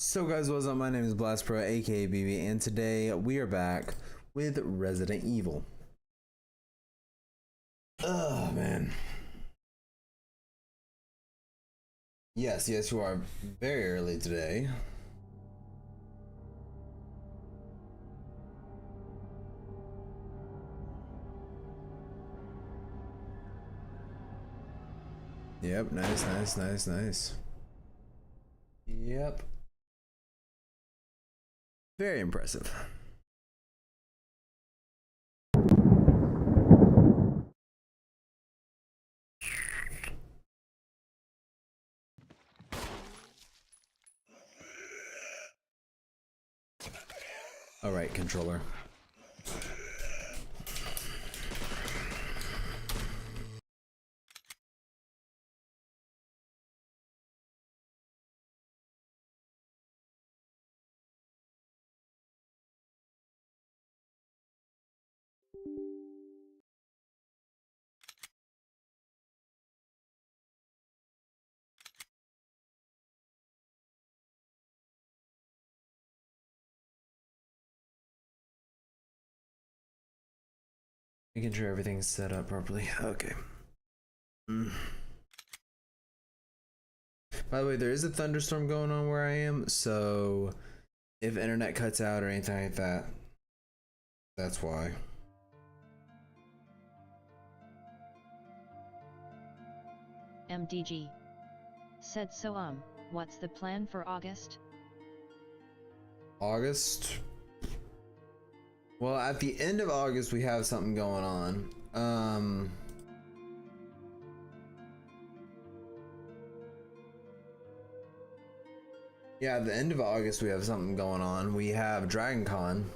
So guys, what's up? My name is BlasterBro, aka BB, and today we are back with Resident Evil. Oh man. Yes, you are very early today. Yep, nice. Yep. Very impressive. All right, controller. Making sure everything's set up properly. Okay. By the way, there is a thunderstorm going on where I am, so if internet cuts out or anything like that, that's why. MDG said so. What's the plan for August? August? Well, at the end of August, we have something going on. Yeah, at the end of August, we have something going on. We have Dragon Con.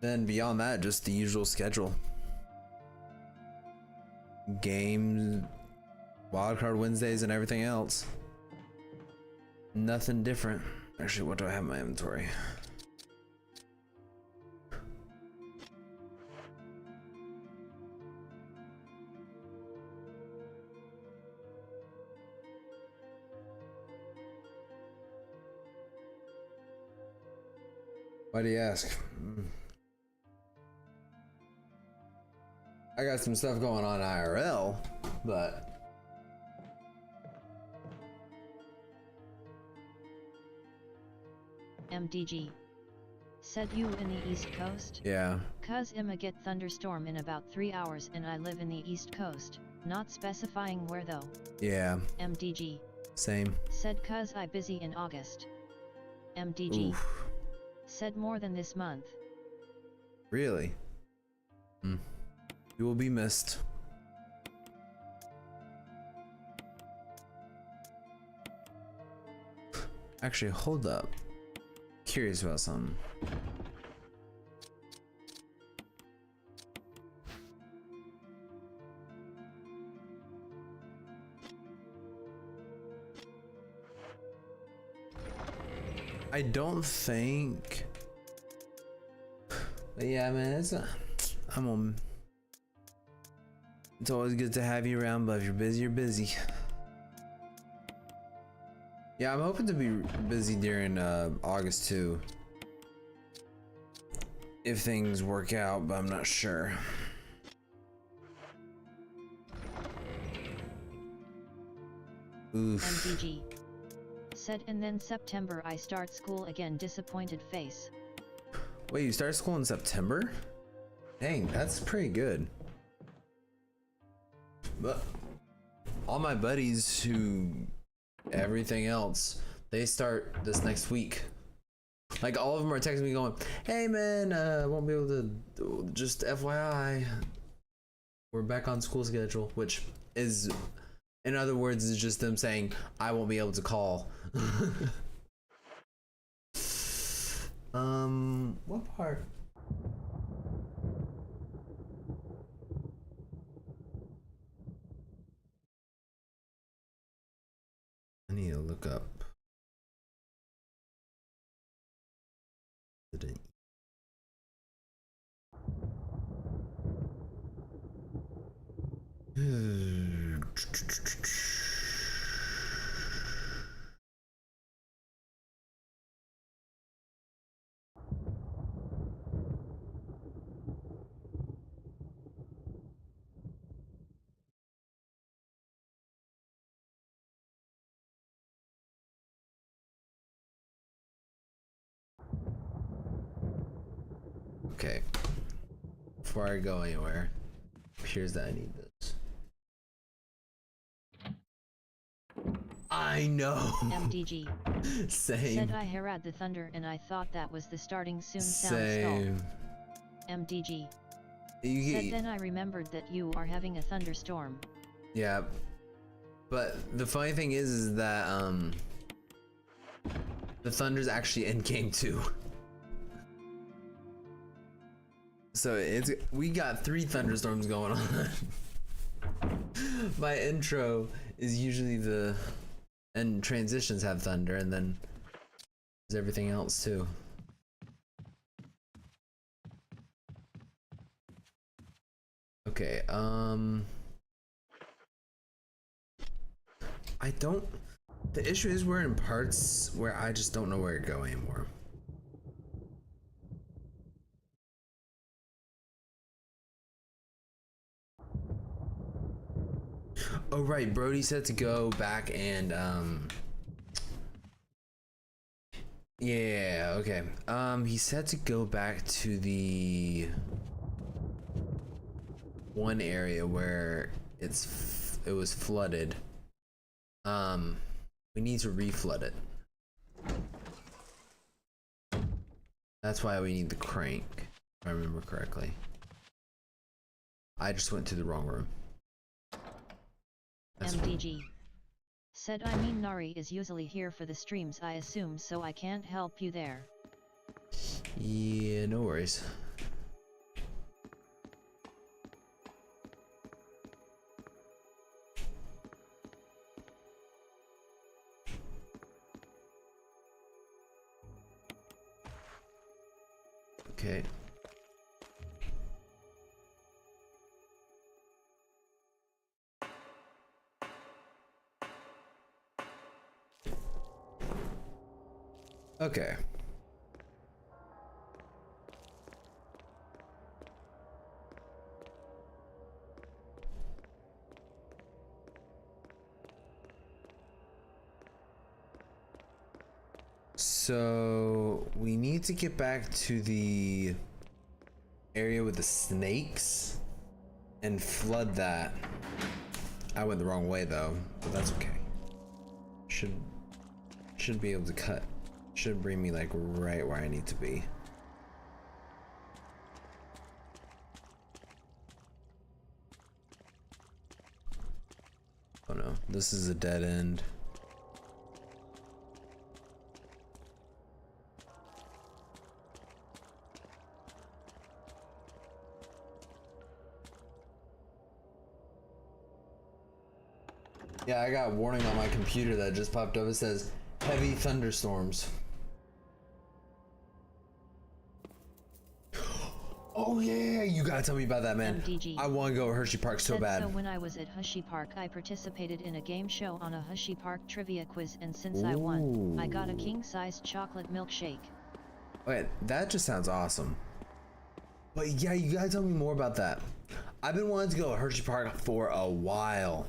Then beyond that, just the usual schedule. Games, wildcard Wednesdays, and everything else. Nothing different. Actually, what do I have in my inventory? Why do you ask? I got some stuff going on IRL, but MDG said you in the East Coast? yeah. Cuz I'ma get thunderstorm in about 3 hours and I live in the East Coast, not specifying where though. Yeah. MDG Same. said cuz I busy in August. MDG Oof. said more than this month. Really? You will be missed. Actually, hold up. Curious about something. I don't think. But yeah, man, it's it's always good to have you around, but if you're busy, you're busy. Yeah, I'm hoping to be busy during August too. If things work out, but I'm not sure. Oof. MDG said and then September I start school again, disappointed face. Wait, you start school in September? Dang, that's pretty good. But all my buddies who everything else, they start this next week. Like all of them are texting me going, hey man, won't be able to, just FYI, we're back on school schedule, which is, in other words, is just them saying I won't be able to call. What part? I need to look up. Okay. Before I go anywhere, it appears that I need this. I know. MDG. Same. Said I heard the thunder and I thought that was the starting soon sound Same. stall. MDG. Said then I remembered that you are having a thunderstorm. Yeah. But the funny thing is that the thunder's actually in game 2. So we got 3 thunderstorms going on. My intro is usually and transitions have thunder, and then there's everything else too. Okay, the issue is we're in parts where I just don't know where to go anymore. Oh right, Brody said to go back and yeah, okay. He said to go back to the one area where it was flooded. We need to reflood it. That's why we need the crank, if I remember correctly. I just went to the wrong room. MDG. Said I mean Nari is usually here for the streams I assume, so I can't help you there. Yeah, no worries. Okay. Okay. So we need to get back to the area with the snakes and flood that. I went the wrong way though, but that's okay. Should be able to cut. Should bring me like right where I need to be. Oh no, this is a dead end. Yeah, I got a warning on my computer that just popped up. It says heavy thunderstorms. Oh yeah, you gotta tell me about that, man. MDG. I want to go to Hershey Park so bad. So when I was at Hershey Park, I participated in a game show on a Hershey Park trivia quiz, and since I won, I got a king-size chocolate milkshake. Okay, that just sounds awesome. But yeah, you gotta tell me more about that. I've been wanting to go to Hershey Park for a while.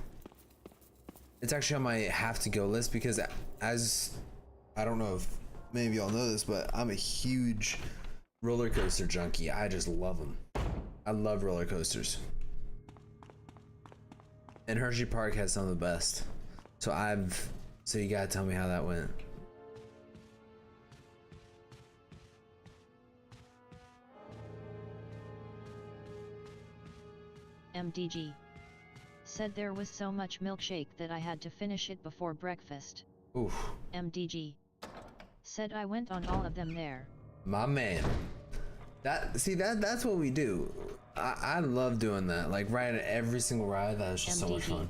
It's actually on my have to go list because as I don't know if maybe y'all know this, but I'm a huge roller coaster junkie. I just love them. I love roller coasters. And Hershey Park has some of the best. So you gotta tell me how that went. MDG. Said there was so much milkshake that I had to finish it before breakfast. Oof. MDG. Said I went on all of them there. My man. That's what we do. I love doing that. Like riding every single ride. That is just so much fun.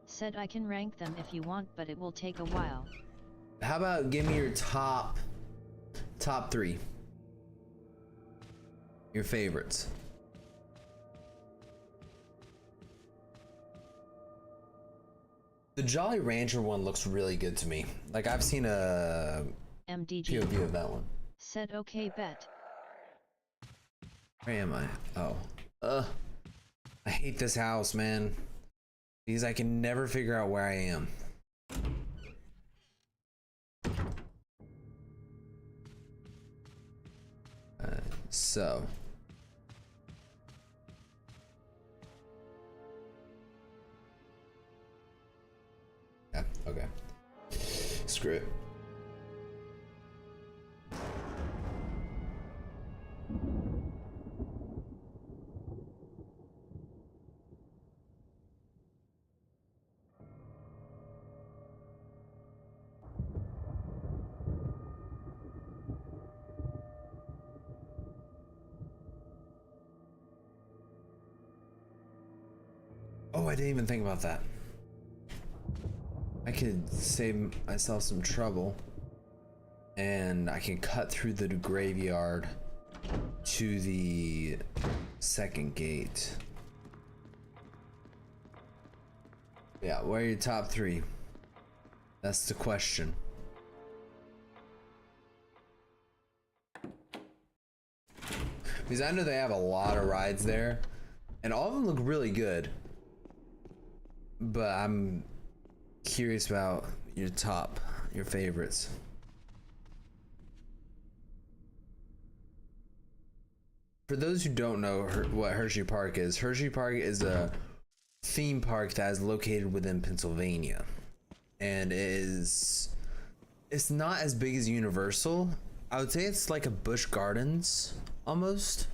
Said I can rank them if you want, but it will take a while. How about give me your top 3? Your favorites. The Jolly Rancher one looks really good to me. Like I've seen a MDG. POV of that one. Said okay bet. Where am I? Oh. I hate this house, man. Because I can never figure out where I am. So. Yeah, okay. Screw it. Oh, I didn't even think about that. I could save myself some trouble and I can cut through the graveyard to the second gate. Yeah, what are your top 3? That's the question. Because I know they have a lot of rides there and all of them look really good. But I'm curious about your favorites. For those who don't know what Hershey Park is a theme park that is located within Pennsylvania. And it's not as big as Universal. I would say it's like a Busch Gardens almost.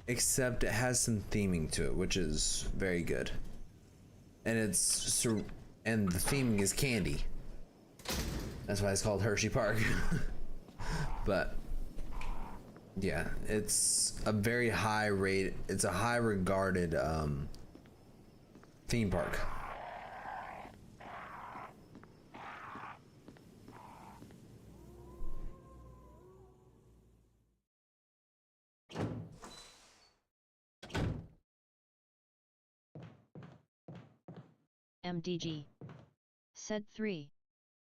Except it has some theming to it, which is very good. And the theming is candy. That's why it's called Hershey Park. But yeah, it's a very high rate. It's a high regarded theme park. MDG. Said 3.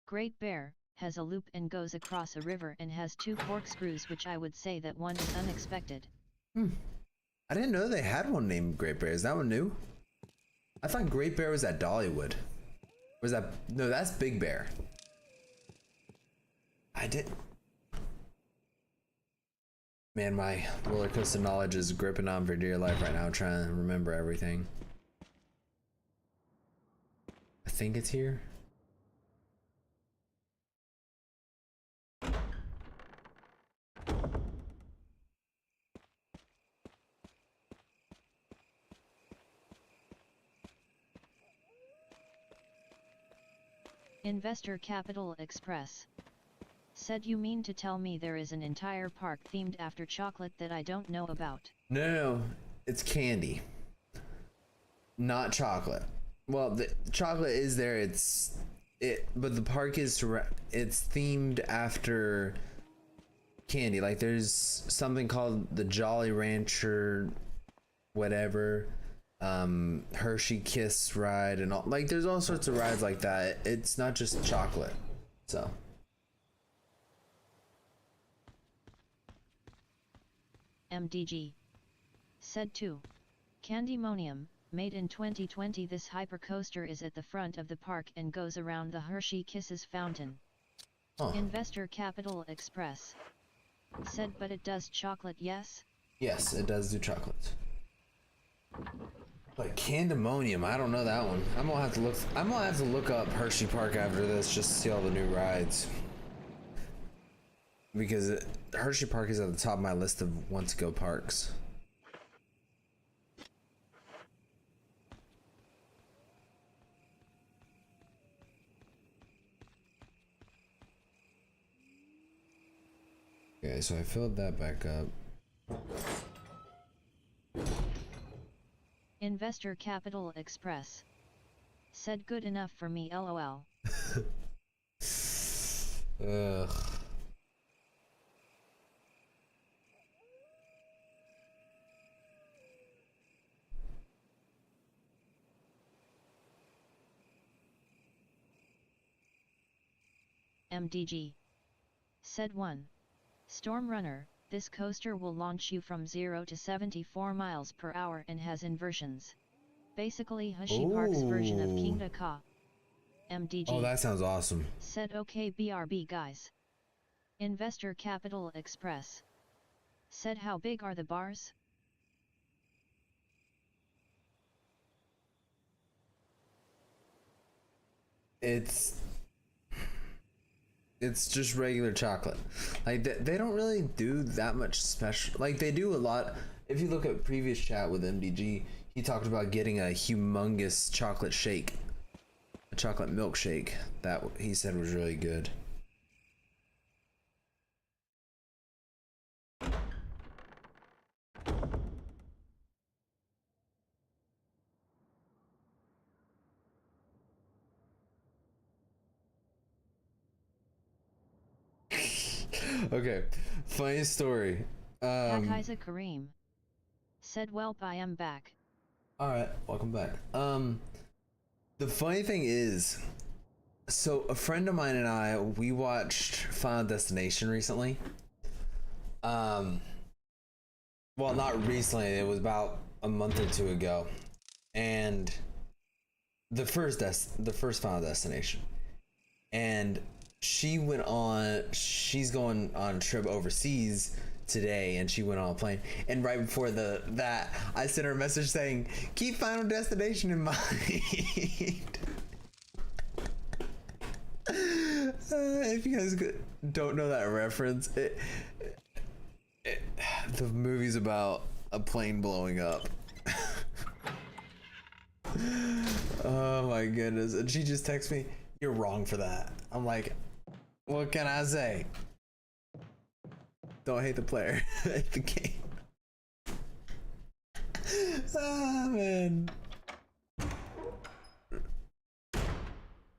Great Bear has a loop and goes across a river and has 2 corkscrews, which I would say that one is unexpected. I didn't know they had one named Great Bear. Is that one new? I thought Great Bear was at Dollywood. Was that? No, that's Big Bear. Man, my roller coaster knowledge is gripping on for dear life right now, trying to remember everything. I think it's here. Investor Capital Express. Said you mean to tell me there is an entire park themed after chocolate that I don't know about? No, it's candy. Not chocolate. Well, the chocolate is there, but the park is, it's themed after candy. Like there's something called the Jolly Rancher, whatever, Hershey Kiss ride and all, like there's all sorts of rides like that. It's not just chocolate, so. MDG. Said 2. Candymonium, made in 2020. This hypercoaster is at the front of the park and goes around the Hershey Kisses fountain. Huh. Investor Capital Express. Said but it does chocolate, yes? Yes, it does do chocolate. But Candymonium, I don't know that one. I'm gonna have to look up Hershey Park after this just to see all the new rides. Because Hershey Park is at the top of my list of want to go parks. Okay, so I filled that back up. Investor Capital Express. Said good enough for me, lol. Ugh. MDG. Said 1. Storm Runner, this coaster will launch you from 0 to 74 miles per hour and has inversions. Basically Hershey Park's version of Kingda Ka. MDG. Oh, that sounds awesome. Said okay BRB guys. Investor Capital Express. Said how big are the bars? It's just regular chocolate. Like they don't really do that much special. Like they do a lot. If you look at previous chat with MDG, he talked about getting a humongous chocolate shake, a chocolate milkshake that he said was really good. Okay, funny story. Hakaiza Kareem. Said welp I am back. Alright, welcome back. The funny thing is, so a friend of mine and I, we watched Final Destination recently. Well, not recently, it was about a month or two ago. And the first Final Destination. And she's going on a trip overseas today, and she went on a plane, and right before that I sent her a message saying keep Final Destination in mind. If you guys don't know that reference, the movie's about a plane blowing up. Oh my goodness. And she just texts me, "You're wrong for that." I'm like, what can I say? Don't hate the player, hate the game. Ah, man.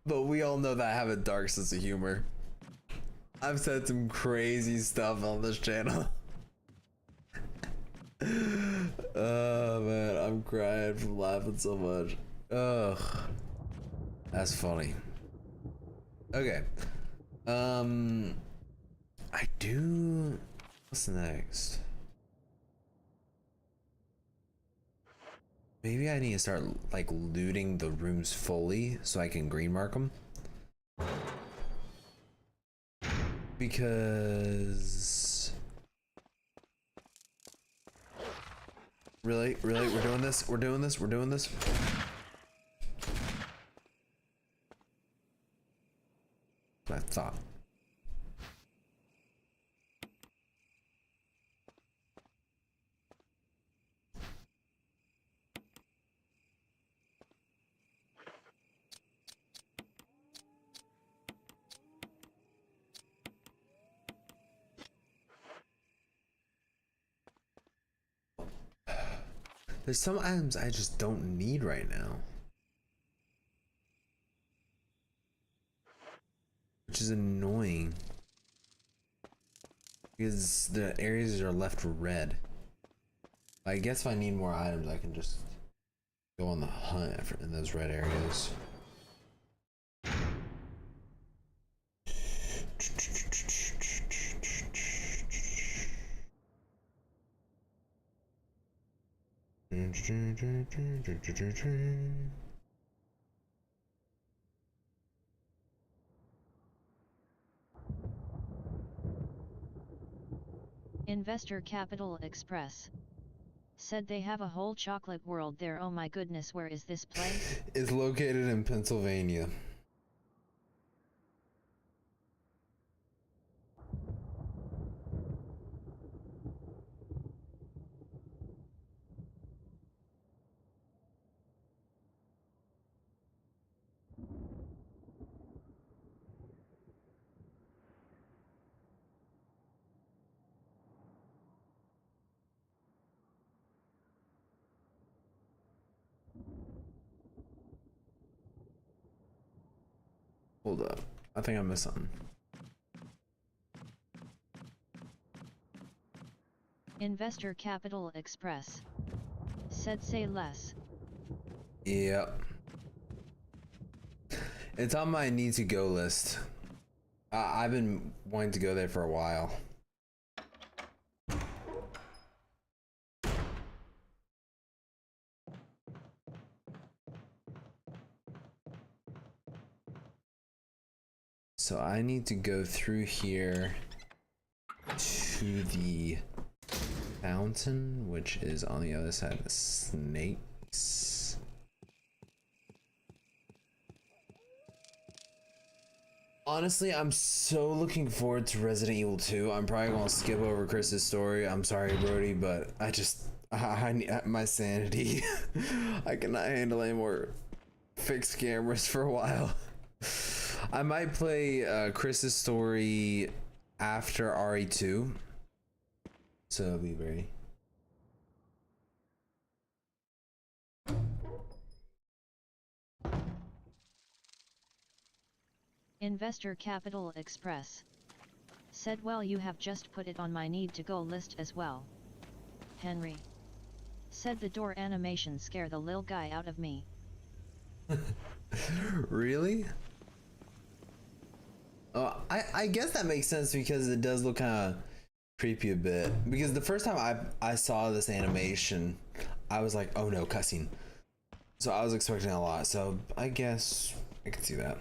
But we all know that I have a dark sense of humor. I've said some crazy stuff on this channel. Oh man, I'm crying from laughing so much. Ugh. That's funny. Okay. I do. What's next? Maybe I need to start like looting the rooms fully so I can green mark them. Because really, we're doing this. We're doing this. I thought. There's some items I just don't need right now, which is annoying because the areas are left red. I guess if I need more items, I can just go on the hunt in those red areas. Investor Capital Express. Said they have a whole chocolate world there. Oh my goodness, where is this place? It's located in Pennsylvania. Hold up. I think I missed something. Investor Capital Express. Said say less. Yep. It's on my need to go list. I've been wanting to go there for a while. So I need to go through here to the fountain, which is on the other side of the snakes. Honestly, I'm so looking forward to Resident Evil 2. I'm probably gonna skip over Chris's story. I'm sorry, Brody, but I need my sanity. I cannot handle any more fixed cameras for a while. I might play Chris's story after RE2. So it'll be very... Investor Capital Express said, well, you have just put it on my need to go list as well. Henry said, the door animation scare the lil guy out of me. Really? Oh, I guess that makes sense because it does look kind of creepy a bit. Because the first time I saw this animation, I was like, oh no, cussing. So I was expecting a lot. So I guess I can see that.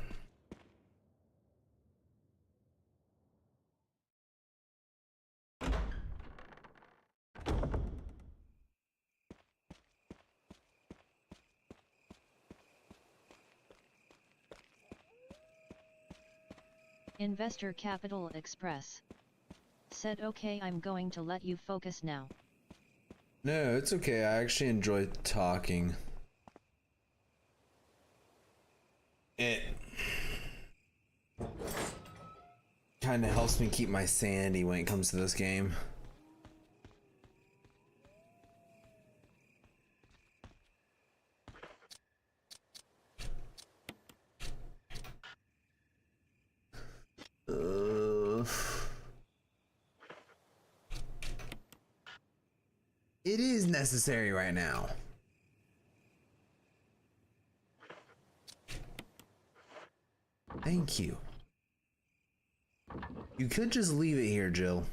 Investor Capital Express said, okay, I'm going to let you focus now. No, it's okay. I actually enjoy talking. It kind of helps me keep my sanity when it comes to this game. It is necessary right now. Thank you. You could just leave it here, Jill.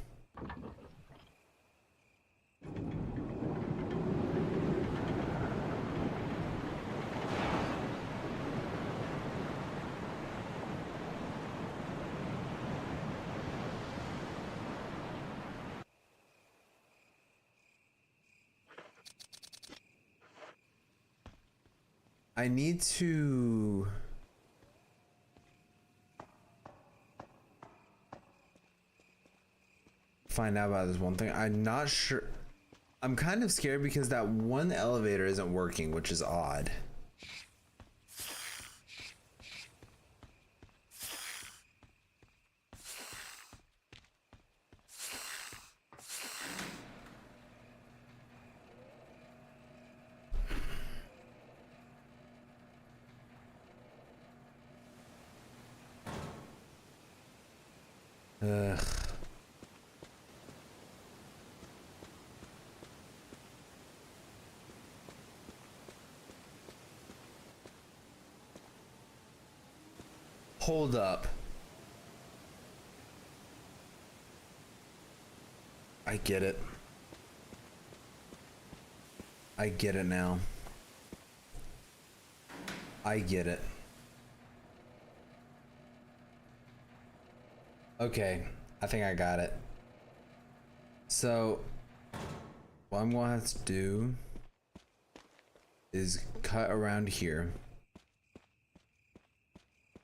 I need to find out about this one thing. I'm not sure. I'm kind of scared because that one elevator isn't working, which is odd. Ugh. Hold up. I get it. I get it now. I get it. Okay, I think I got it. So, what I'm gonna have to do is cut around here.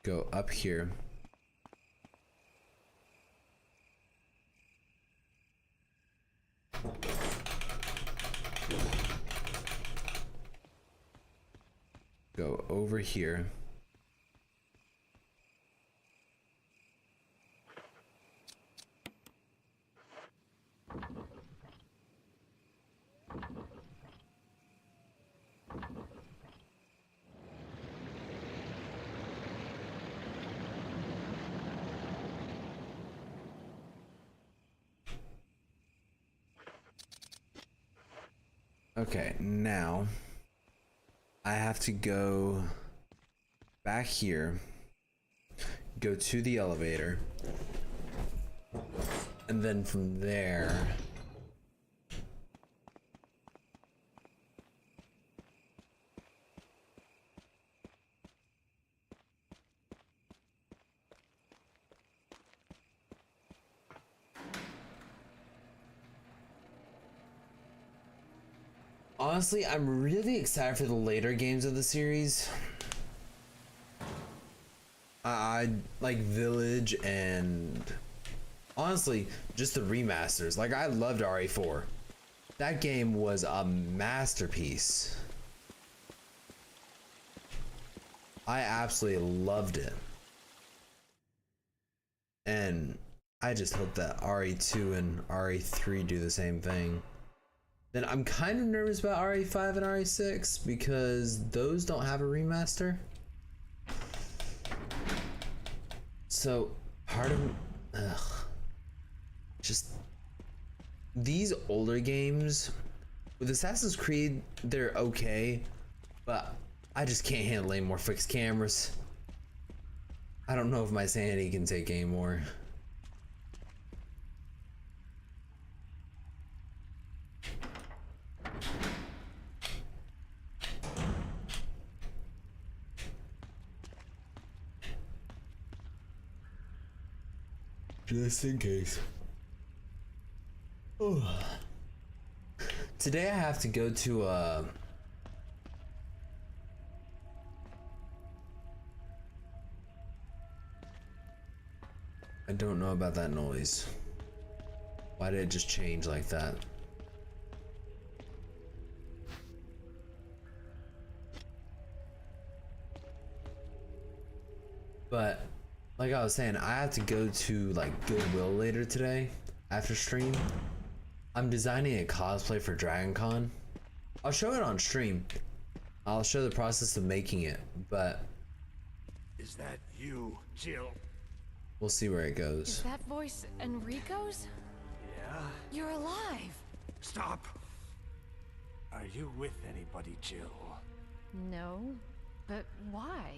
Go up here. Go over here. Okay, now I have to go back here, go to the elevator, and then from there Honestly, I'm really excited for the later games of the series. I like Village and honestly, just the remasters. Like I loved RE4. That game was a masterpiece. I absolutely loved it. And I just hope that RE2 and RE3 do the same thing. Then I'm kind of nervous about RE5 and RE6 because those don't have a remaster. So part of just these older games with Assassin's Creed, they're okay, but I just can't handle any more fixed cameras. I don't know if my sanity can take any more. Just in case. Oh. Today I have to go to I don't know about that noise. Why did it just change like that? But like I was saying, I have to go to like Goodwill later today after stream. I'm designing a cosplay for Dragon Con. I'll show it on stream. I'll show the process of making it, but Is that you, Jill? we'll see where it goes. Is that voice Enrico's? Yeah? You're alive. Stop! Are you with anybody, Jill? No, but why?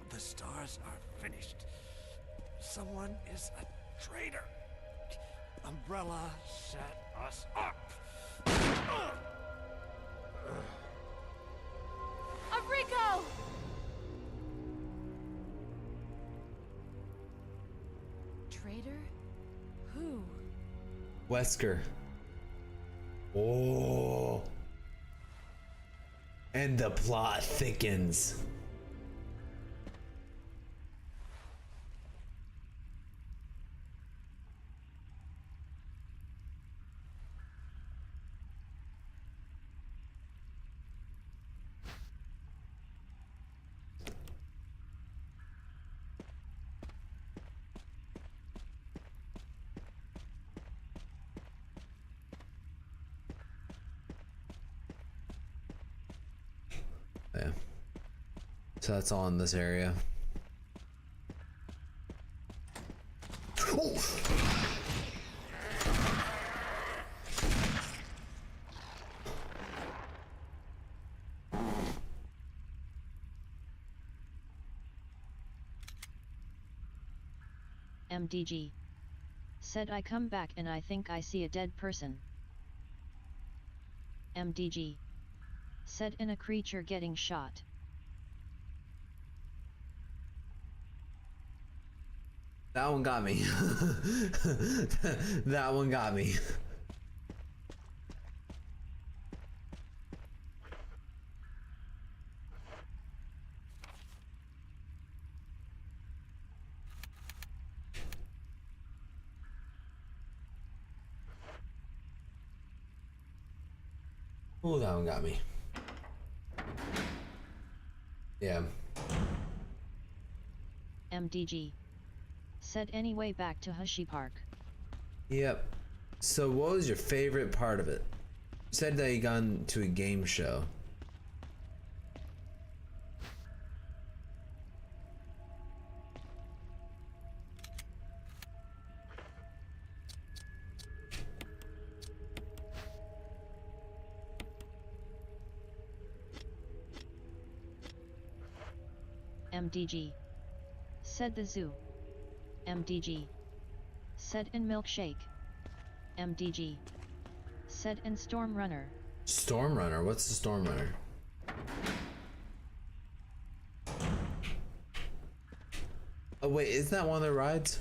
The stars are finished. Someone is a traitor. Umbrella set us up. Enrico! Traitor? Who? Wesker. Oh. And the plot thickens. Yeah. So that's all in this area. Oh! MDG. Said I come back and I think I see a dead person. MDG. Said in a creature getting shot. That one got me. That one got me. Oh, that one got me. Yeah. MDG. Said anyway back to Hushy Park. Yep. So what was your favorite part of it? You said that you gone to a game show. MDG. Said the zoo. MDG. Said in milkshake. MDG. Said in Storm Runner. Storm Runner? What's the Storm Runner? Oh wait, isn't that one of the rides?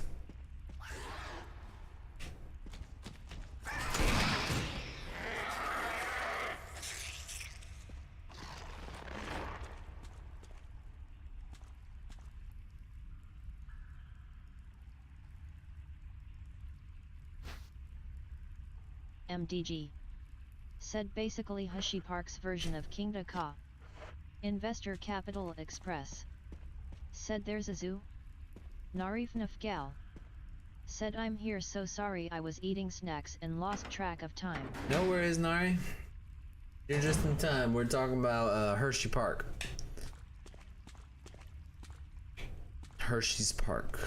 MDG. Said basically Hershey Park's version of Kingda Ka. Investor Capital Express. Said there's a zoo? Narif Nafgal. Said I'm here, so sorry I was eating snacks and lost track of time. No worries, Nari. You're just in time. We're talking about Hershey Park. Hershey's Park.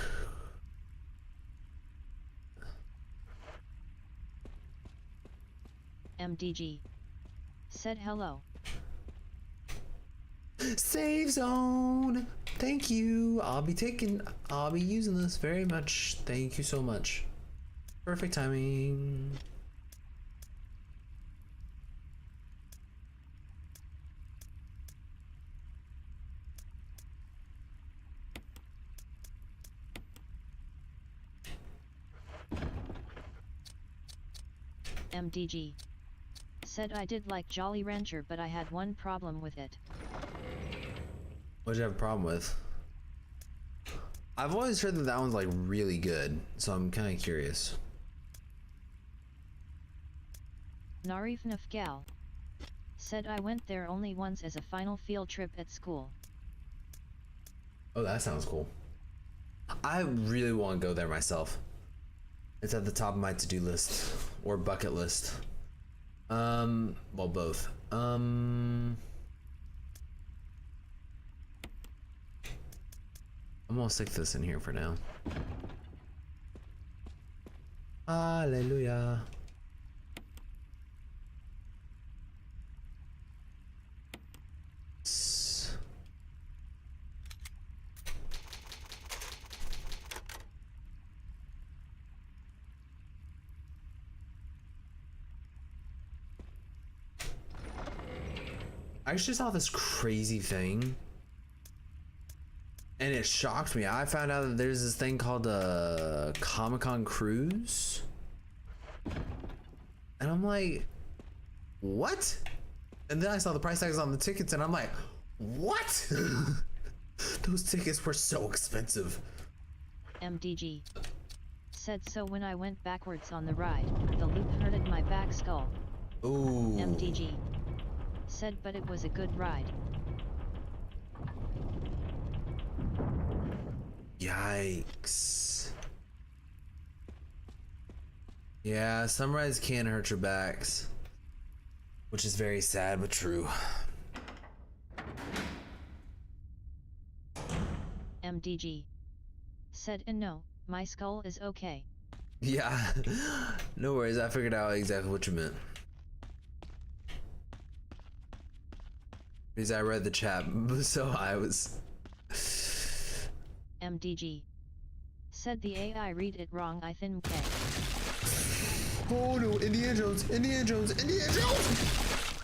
MDG. Said hello. Save zone. Thank you. I'll be using this very much. Thank you so much. Perfect timing. MDG. Said I did like Jolly Rancher, but I had one problem with it. What'd you have a problem with? I've always heard that one's like really good, so I'm kind of curious. Narif Nafgal. Said I went there only once as a final field trip at school. Oh, that sounds cool. I really want to go there myself. It's at the top of my to-do list or bucket list. Well, both. I'm gonna stick this in here for now. Hallelujah. I just saw this crazy thing and it shocked me. I found out that there's this thing called a Comic-Con cruise, and I'm like, what? And then I saw the price tags on the tickets and I'm like, what? Those tickets were so expensive. MDG. Said so when I went backwards on the ride, the loop hurted my back skull. Ooh. MDG. Said but it was a good ride. Yikes. Yeah, some rides can hurt your backs, which is very sad but true. MDG. Said and no, my skull is okay. Yeah, no worries, I figured out exactly what you meant. Because I read the chat, so I was... MDG. Said the AI read it wrong, I think. Oh no, Indiana Jones, Indiana Jones, Indiana Jones!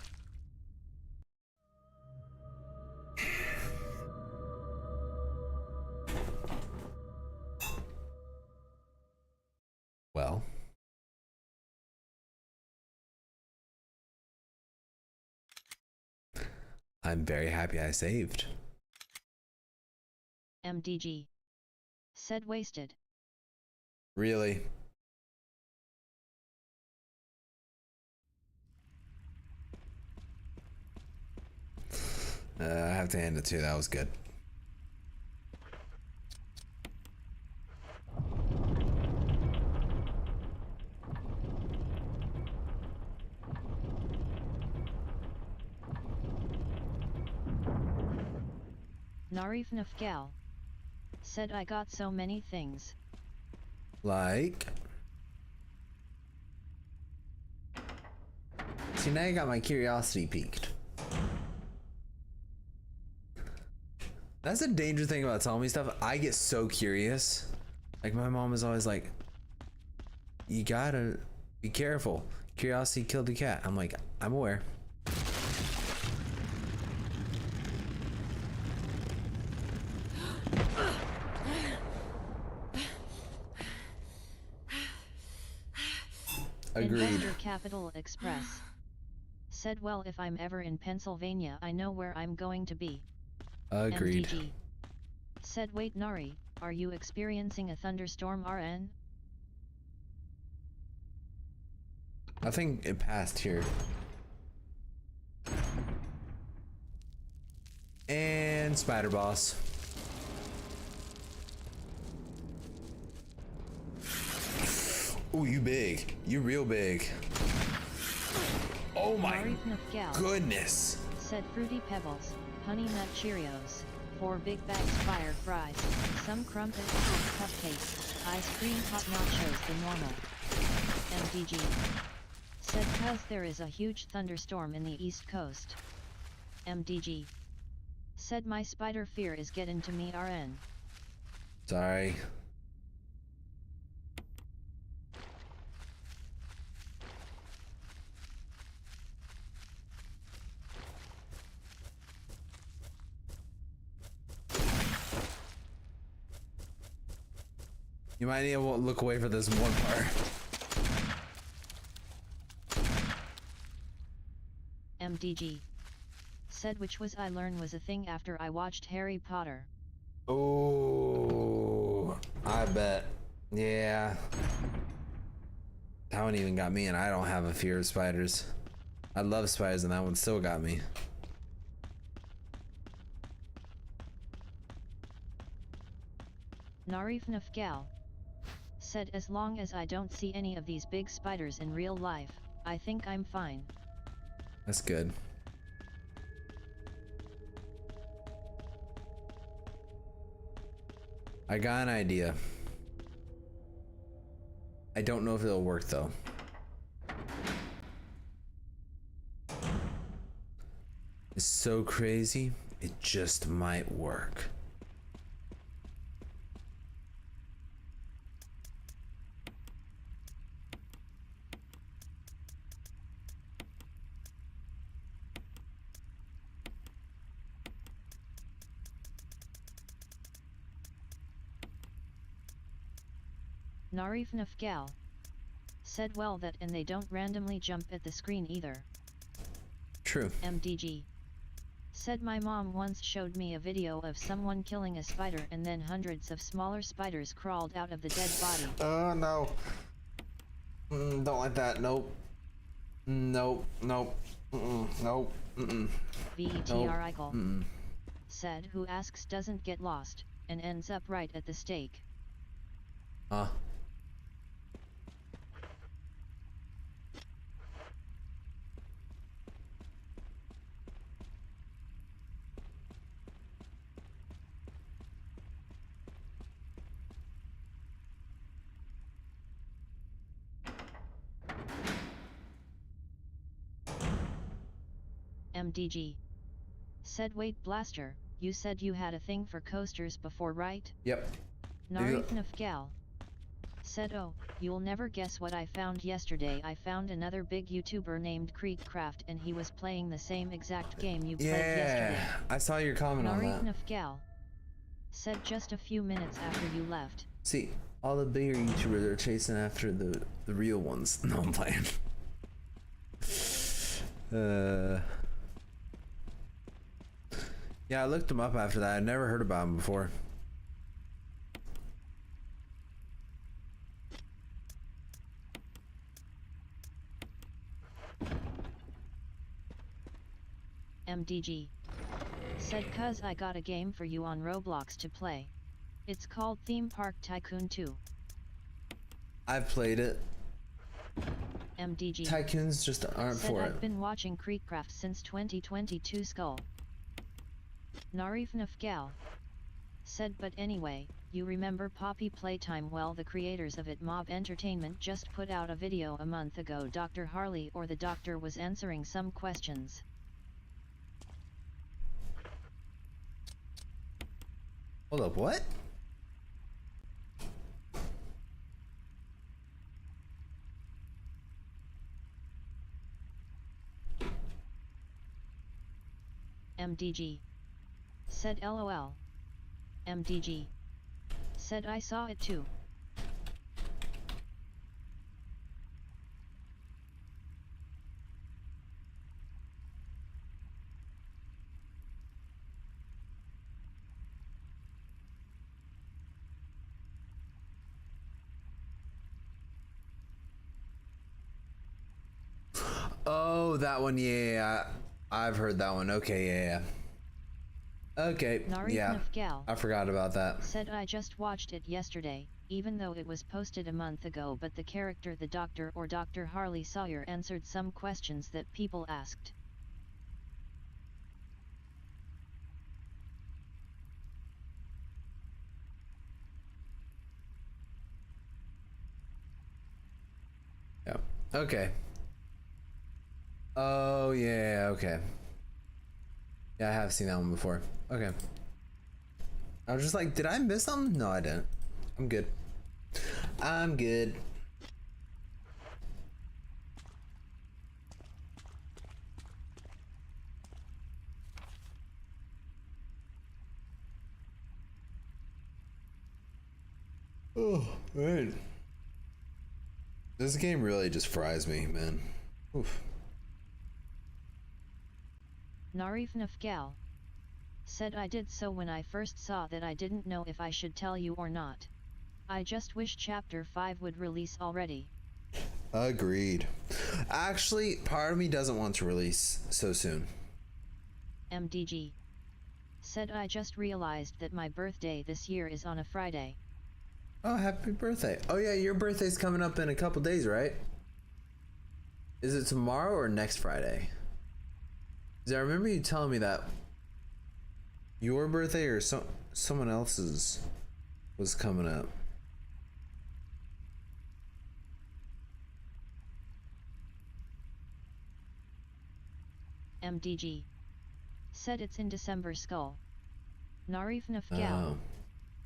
Well. I'm very happy I saved. MDG. Said wasted. Really? I have to hand it to you, that was good. Narif Nafgal. Said I got so many things. Like? See, now you got my curiosity piqued. That's a dangerous thing about telling me stuff. I get so curious. Like, my mom is always like, you gotta be careful. Curiosity killed the cat. I'm like, I'm aware. Agreed. Investor Capital Express. Said well, if I'm ever in Pennsylvania I know where I'm going to be. Agreed. MDG. Said wait Nari, are you experiencing a thunderstorm RN? I think it passed here. And spider boss. Ooh, you big. You real big. Oh my goodness. Said Fruity Pebbles, Honey Nut Cheerios, 4 big bags fire fries, some crumpet cupcakes, ice cream hot nachos the normal. MDG. Said cuz there is a huge thunderstorm in the east coast. MDG. Said my spider fear is getting to me RN. Sorry. You might need to look away for this one part. MDG. Said which was I learned was a thing after I watched Harry Potter. Oh, I bet. Yeah. That one even got me, and I don't have a fear of spiders. I love spiders, and that one still got me. Narif Nafgal. Said as long as I don't see any of these big spiders in real life, I think I'm fine. That's good. I got an idea. I don't know if it'll work though. It's so crazy, it just might work. Narif Nafgal. Said well that and they don't randomly jump at the screen either. True. MDG. Said my mom once showed me a video of someone killing a spider and then hundreds of smaller spiders crawled out of the dead body. Oh no. Don't like that. Nope. Nope. Nope. Nope. VETR Eichel. Said who asks doesn't get lost, and ends up right at the stake. Huh. MDG. Said wait Blaster, you said you had a thing for coasters before right? Yep. Narif Nafgal. Said oh, you'll never guess what I found yesterday. I found another big YouTuber named Creekcraft and he was playing the same exact game you played yesterday. Yeah, I saw your comment on Narif that. Nafgal. Said just a few minutes after you left. See, all the bigger YouTubers are chasing after the real ones. No, I'm playing. Yeah, I looked them up after that. I never heard about them before. MDG. Said cuz I got a game for you on Roblox to play. It's called Theme Park Tycoon 2. I've played it. MDG. Tycoons just aren't said for I've it. been watching Creekcraft since 2022 Skull. Narif Nafgal. Said but anyway, you remember Poppy Playtime? Well, the creators of it, Mob Entertainment, just put out a video a month ago. Dr. Harley or the doctor was answering some questions. Hold up, what? MDG. Said LOL. MDG. Said I saw it too. Oh, that one. Yeah. I've heard that one. Okay. Yeah. Okay. Nari Yeah. Nafgal I forgot about that. said I just watched it yesterday, even though it was posted a month ago, but the character the Doctor or Dr. Harley Sawyer answered some questions that people asked. Yeah. Okay. Oh, yeah. Okay. Yeah, I have seen that one before. Okay. I was just like, did I miss something? No, I didn't. I'm good. I'm good. Oh, man. This game really just fries me, man. Oof. Narif Nafgal said I did so when I first saw that. I didn't know if I should tell you or not. I just wish Chapter 5 would release already. Agreed. Actually, part of me doesn't want to release so soon. MDG said I just realized that my birthday this year is on a Friday. Oh, happy birthday. Oh yeah, your birthday's coming up in a couple days, right? Is it tomorrow or next Friday? 'Cause I remember you telling me that your birthday or someone else's was coming up. MDG said it's in December. Skull. Narif Nafgal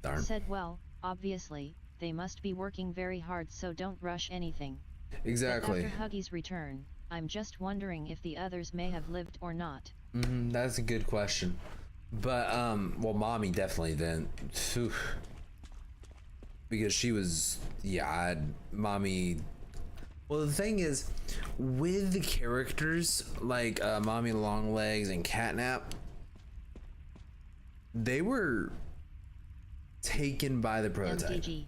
Darn. said, well, obviously, they must be working very hard, so don't rush anything. Exactly. But after Huggy's return, I'm just wondering if the others may have lived or not. That's a good question. But, well, Mommy definitely didn't. Phew. Because she was, yeah, Mommy... Well, the thing is, with the characters, like Mommy Longlegs and Catnap, they were taken by the prototype. MDG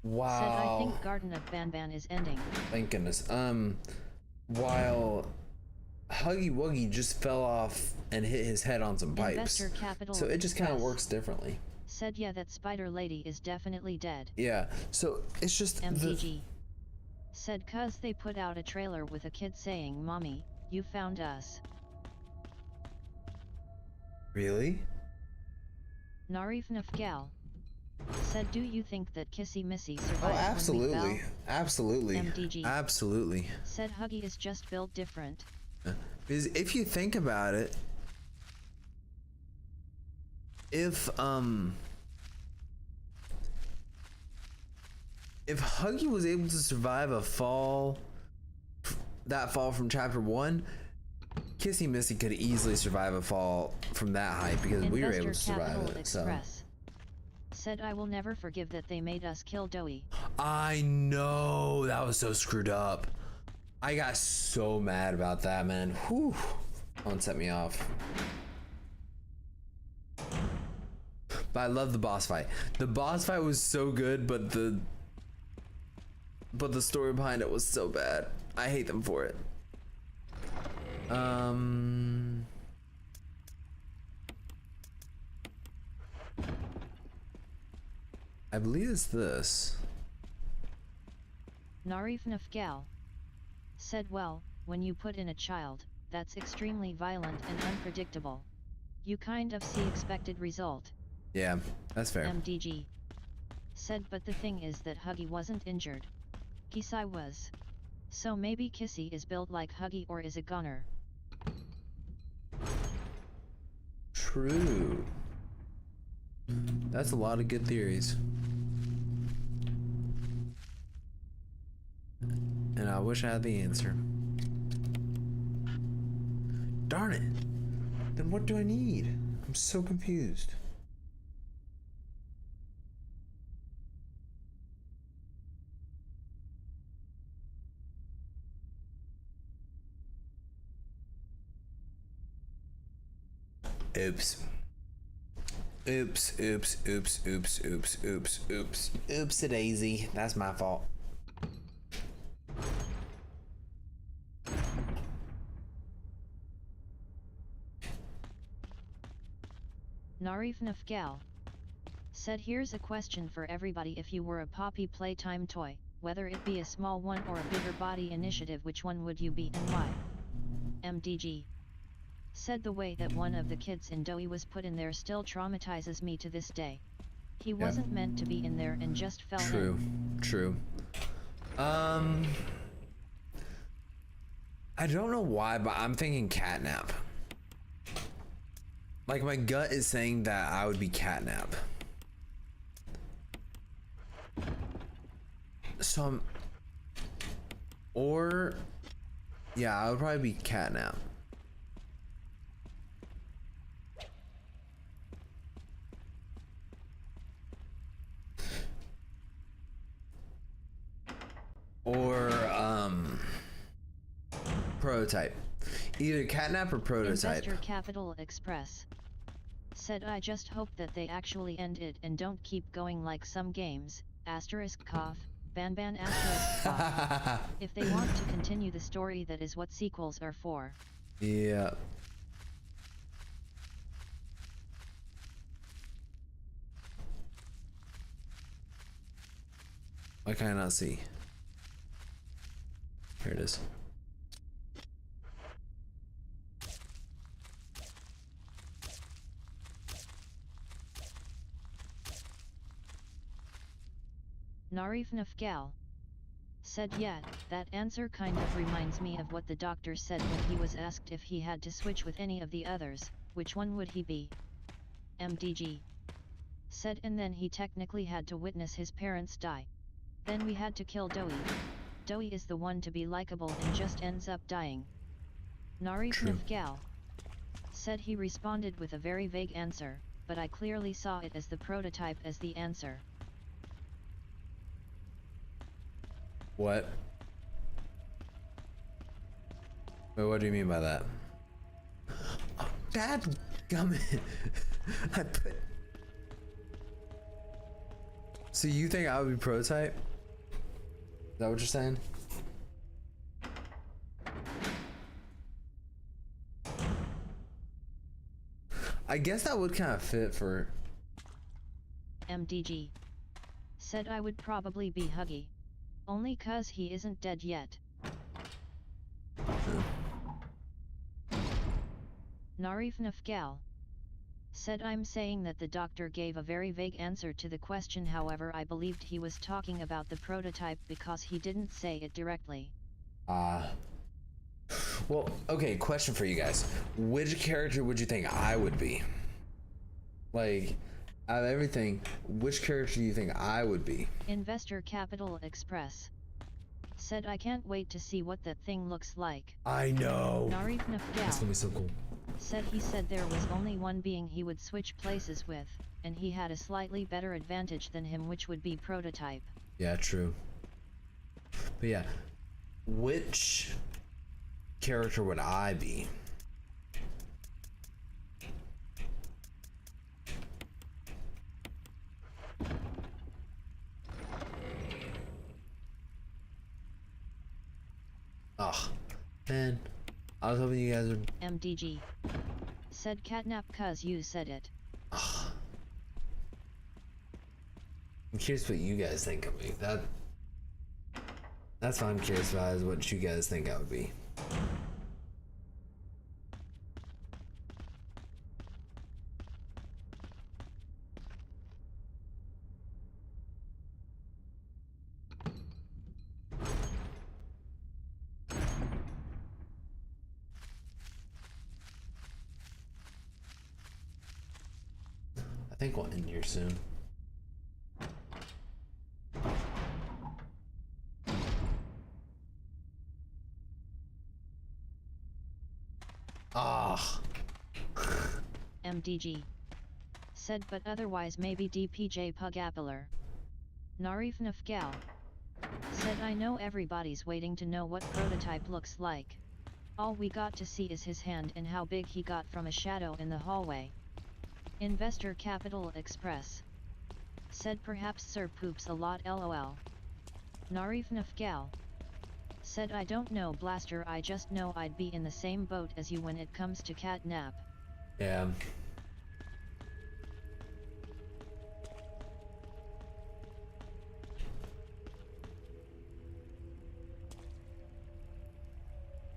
Wow. said I think Garden of Banban is ending. Thank goodness. While Huggy Wuggy just fell off and hit his head on some pipes. Investor Capital So it just kind of Express works differently. said yeah, that Spider Lady is definitely dead. Yeah. So it's just MDG said cuz they put out a trailer with a kid saying, "Mommy, you found us." Really? Narif Nafgal said, do you think that Kissy Missy Oh, survived when we absolutely. fell? Absolutely. MDG Absolutely. said Huggy is just built different. Because if you think about it, if Huggy was able to survive that fall from chapter 1, Kissy Missy could easily survive a fall from that height because we were able to survive Capital it. So Express said I will never forgive that they made us kill Doey. I know, that was so screwed up. I got so mad about that, man. Whew. That one set me off. But I love the boss fight. The boss fight was so good, but the story behind it was so bad. I hate them for it. I believe it's this. Narif Nafgal said, well, when you put in a child, that's extremely violent and unpredictable. You kind of see expected result. Yeah, that's fair. MDG said, but the thing is that Huggy wasn't injured. Kisai was. So maybe Kissy is built like Huggy or is a goner. True. That's a lot of good theories. And I wish I had the answer. Darn it. Then what do I need? I'm so confused. Oops. Oops, oops, oops, oops, oops, oops, oops. Oops a daisy. That's my fault. Narif Nafgal. Said here's a question for everybody, if you were a Poppy playtime toy, whether it be a small one or a bigger body initiative, which one would you be and why? MDG. Said the way that one of the kids in Doe was put in there still traumatizes me to this day. He wasn't meant to be in there and just fell in. True. I don't know why, but I'm thinking catnap. Like, my gut is saying that I would be catnap. So yeah, I would probably be catnap. Or prototype. Either catnap or prototype. Investor Capital Express. Said I just hope that they actually end it and don't keep going like some games, asterisk cough, ban asterisk cough. If they want to continue the story, that is what sequels are for. Yeah. Why can I not see? Here it is. Narif Nafgal. Said yeah, that answer kind of reminds me of what the doctor said when he was asked if he had to switch with any of the others, which one would he be? MDG. Said and then he technically had to witness his parents die. Then we had to kill Doe. Doe is the one to be likable and just ends up dying. Narif Nafgal. Said he responded with a very vague answer, but I clearly saw it as the prototype as the answer. What? Wait, what do you mean by that? Oh, Dad, gummit. I put. So you think I would be prototype? Is that what you're saying? I guess that would kind of fit for. MDG. Said I would probably be Huggy. Only cause he isn't dead yet. Narif Nafgal. Said I'm saying that the doctor gave a very vague answer to the question, however I believed he was talking about the prototype because he didn't say it directly. Well, okay, question for you guys. Which character would you think I would be? Like, out of everything, which character do you think I would be? Investor Capital Express. Said I can't wait to see what that thing looks like. I know. Narif Nafgal. That's gonna be so cool. Said he said there was only one being he would switch places with, and he had a slightly better advantage than him, which would be prototype. Yeah, true. But yeah, which character would I be? Oh, man. I was hoping you guys would. MDG. Said catnap cuz you said it. I'm curious what you guys think of me. That's what I'm curious about, is what you guys think I would be. I think we'll end here soon. Ah. MDG. Said but otherwise maybe DPJ Pug Appler. Narif Nafgal. Said I know everybody's waiting to know what prototype looks like. All we got to see is his hand and how big he got from a shadow in the hallway. Investor Capital Express. Said perhaps Sir poops a lot lol. Narif Nafgal. Said I don't know Blaster, I just know I'd be in the same boat as you when it comes to catnap. Yeah.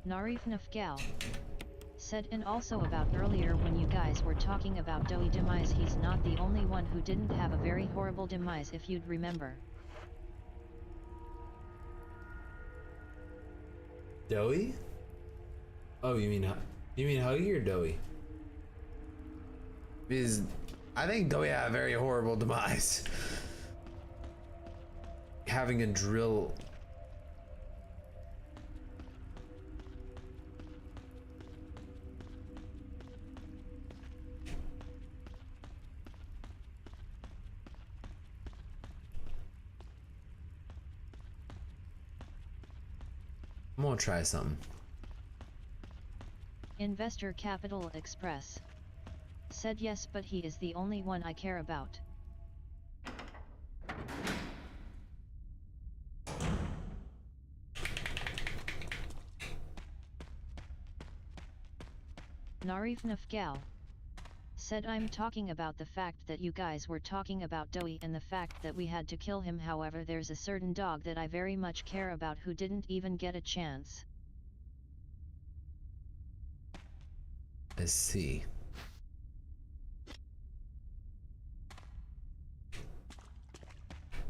Narif Nafgal. Said, and also about earlier when you guys were talking about Doe demise, he's not the only one who didn't have a very horrible demise if you'd remember. Doey? Oh, you mean Huggy or Doey? Because I think Doey had a very horrible demise. Having a drill. I'm gonna try something. Investor Capital Express. Said yes, but he is the only one I care about. Narif Nafgal. Said, I'm talking about the fact that you guys were talking about Doey and the fact that we had to kill him. However, there's a certain dog that I very much care about who didn't even get a chance. Let's see.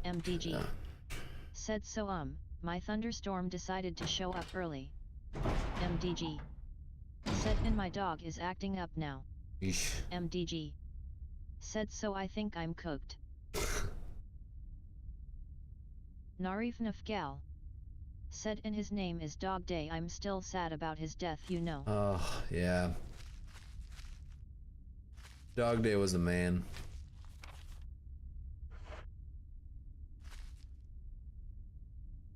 MDG. Said, so my thunderstorm decided to show up early. MDG. Said, and my dog is acting up now. Eesh. MDG. Said, so I think I'm cooked. Narif Nafgal. Said, and his name is Dog Day. I'm still sad about his death, you know. Oh, yeah. Dog Day was a man.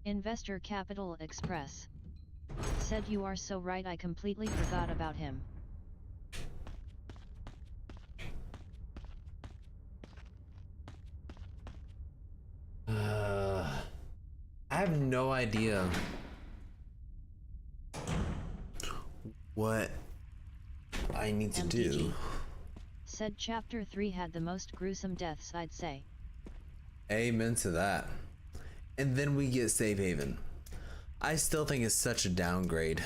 Investor Capital Express. Said, you are so right, I completely forgot about him. I have no idea what I need to do. Said chapter 3 had the most gruesome deaths, I'd say. Amen to that. And then we get Safe Haven. I still think it's such a downgrade.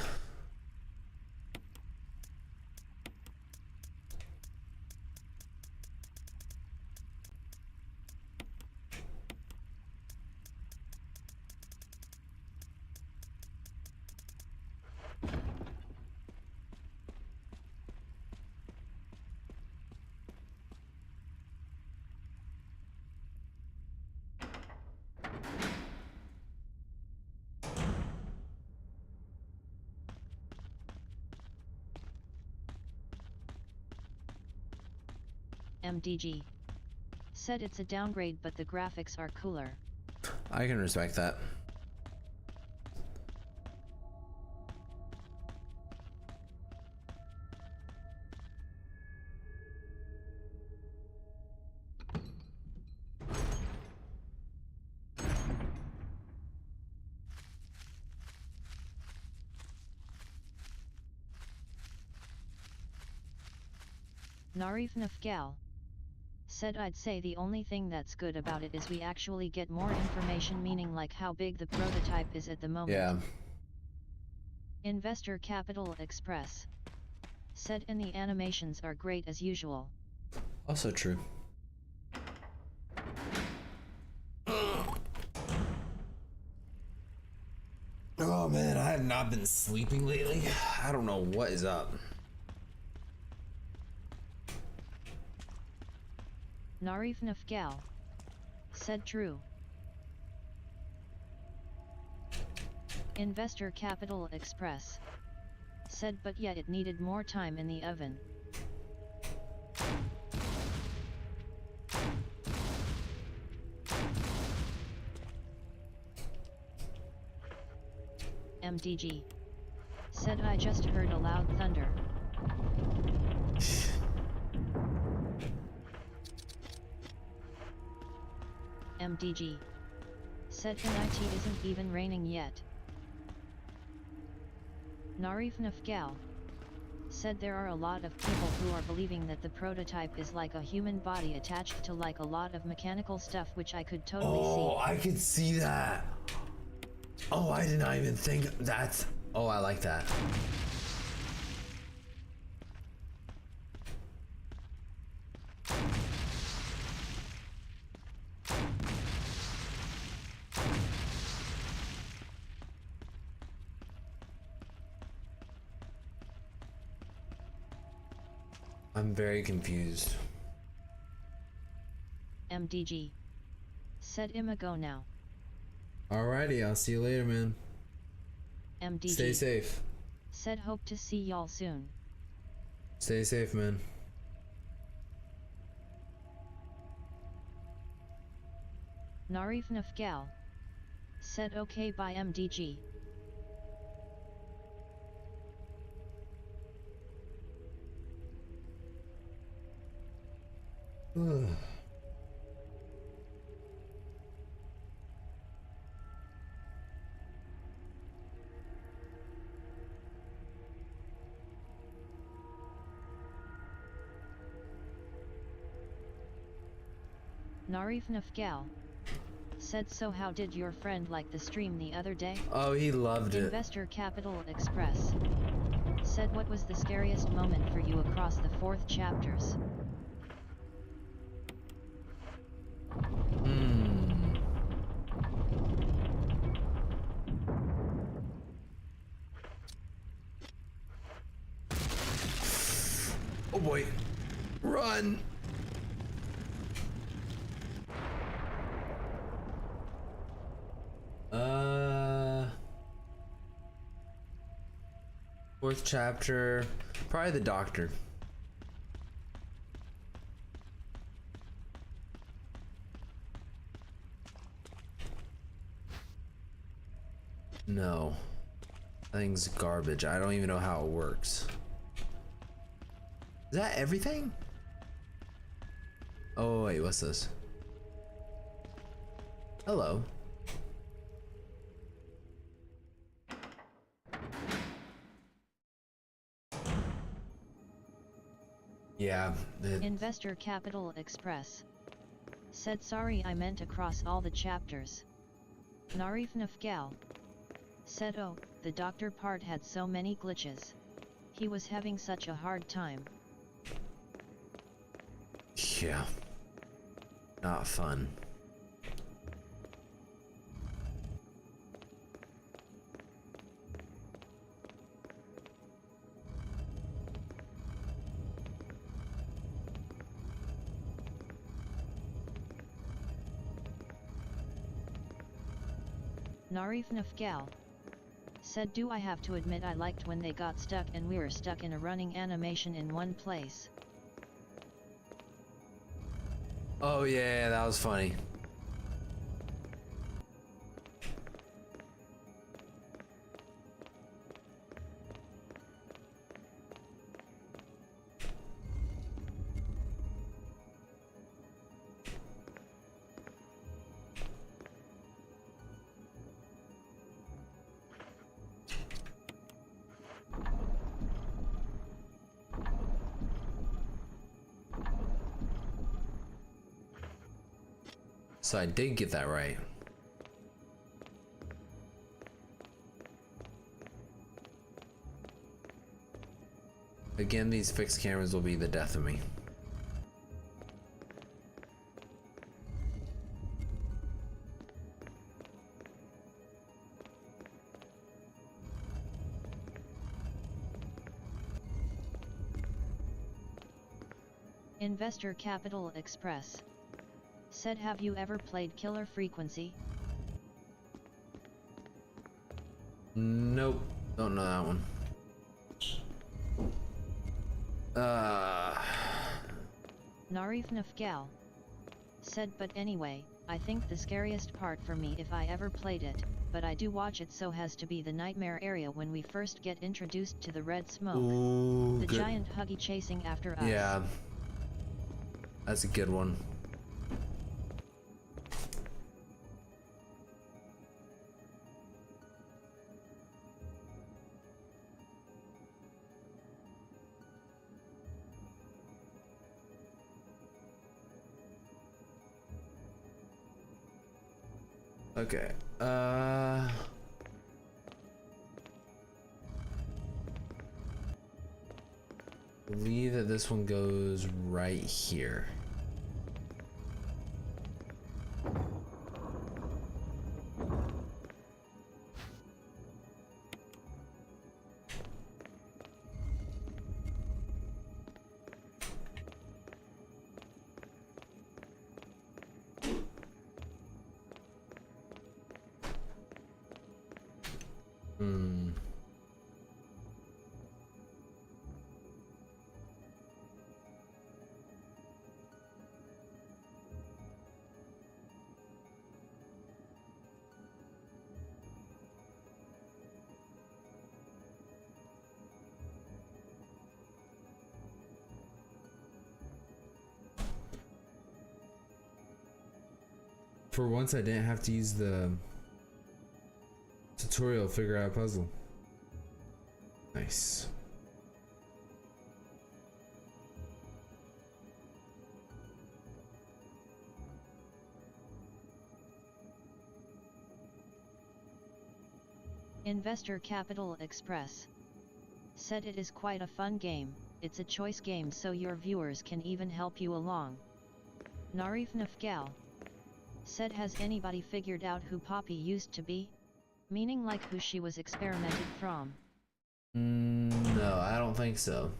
MDG. Said it's a downgrade, but the graphics are cooler. I can respect that. Narif Nafgal. Said, I'd say the only thing that's good about it is we actually get more information, meaning like how big the prototype is at the moment. Yeah. Investor Capital Express. Said, and the animations are great as usual. Also true. Oh man, I have not been sleeping lately. I don't know what is up. Narif Nafgal. Said true. Investor Capital Express. Said, but yet it needed more time in the oven. MDG. Said, I just heard a loud thunder. MDG. Said, NIT isn't even raining yet. Narif Nafgal. Said, there are a lot of people who are believing that the prototype is like a human body attached to like a lot of mechanical stuff, which I could totally see. Oh, I could see that. Oh, I did not even think that's Oh, I like that. I'm very confused. MDG. Said Imago now. Alrighty, I'll see you later, man. MDG. Stay safe. Said hope to see y'all soon. Stay safe, man. Narif Nafgal. Said okay by MDG. Narif Nafgal. Said so how did your friend like the stream the other day? Oh, he loved it. Investor Capital Express. Said what was the scariest moment for you across the 4th chapters? Oh boy. Run! Fourth chapter. Probably the doctor. No. That thing's garbage. I don't even know how it works. Is that everything? Oh wait, what's this? Hello. Yeah. Investor Capital Express. Said sorry I meant across all the chapters. Narif Nafgal. Said oh, the doctor part had so many glitches. He was having such a hard time. Yeah. Not fun. Narif Nafgal. Said do I have to admit I liked when they got stuck and we were stuck in a running animation in one place. Oh yeah, that was funny. So I did get that right. Again, these fixed cameras will be the death of me. Investor Capital Express. Said have you ever played Killer Frequency? Nope, don't know that one. Narif Nafgal. Said but anyway, I think the scariest part for me if I ever played it, but I do watch it so has to be the nightmare area when we first get introduced to the red smoke. Ooh, the good. Giant Huggy chasing after us. Yeah. That's a good one. Okay. believe that this one goes right here. For once, I didn't have to use the tutorial to figure out a puzzle. Nice. Investor Capital Express said it is quite a fun game. It's a choice game so your viewers can even help you along. Narif Nafgal said, has anybody figured out who Poppy used to be? Meaning like who she was experimented from. No, I don't think so.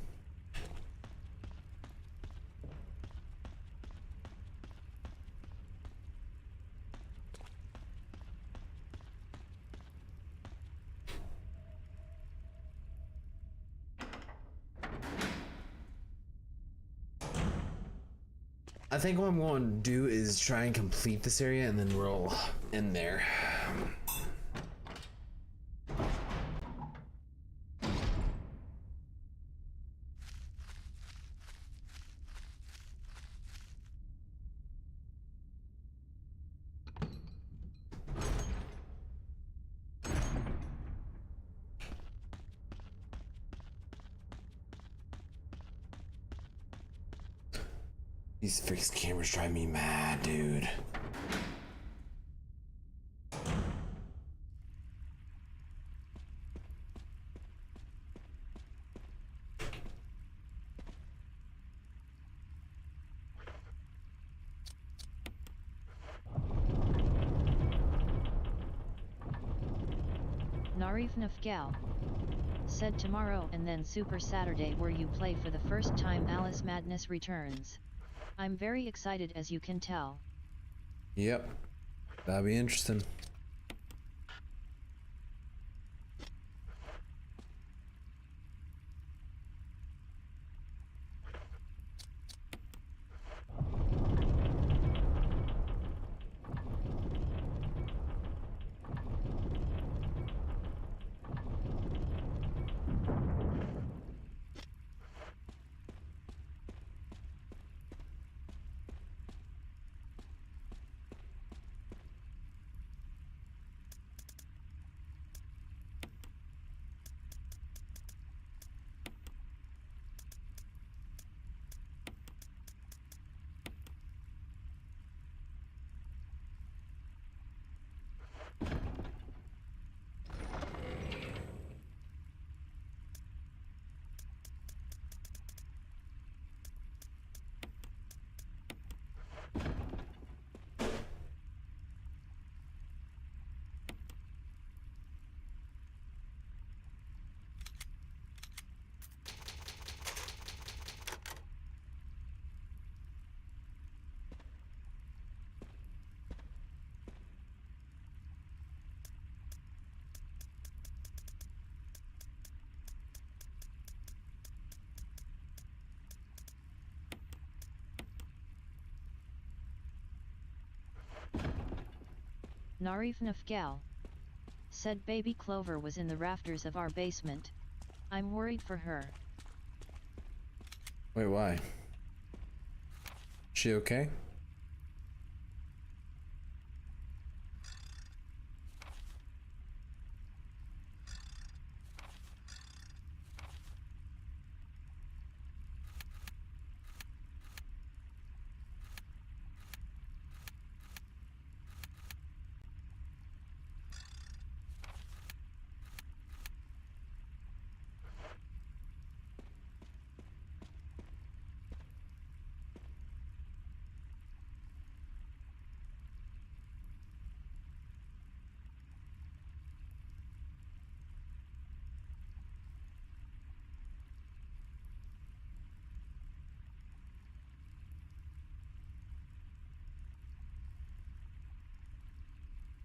I think what I'm going to do is try and complete this area and then we'll end there. These fixed cameras drive me mad, dude. Narif Nafgal said tomorrow and then Super Saturday where you play for the first time Alice Madness returns. I'm very excited as you can tell. Yep, that'll be interesting. Narif Nafgal said baby Clover was in the rafters of our basement. I'm worried for her. Wait, why? She okay?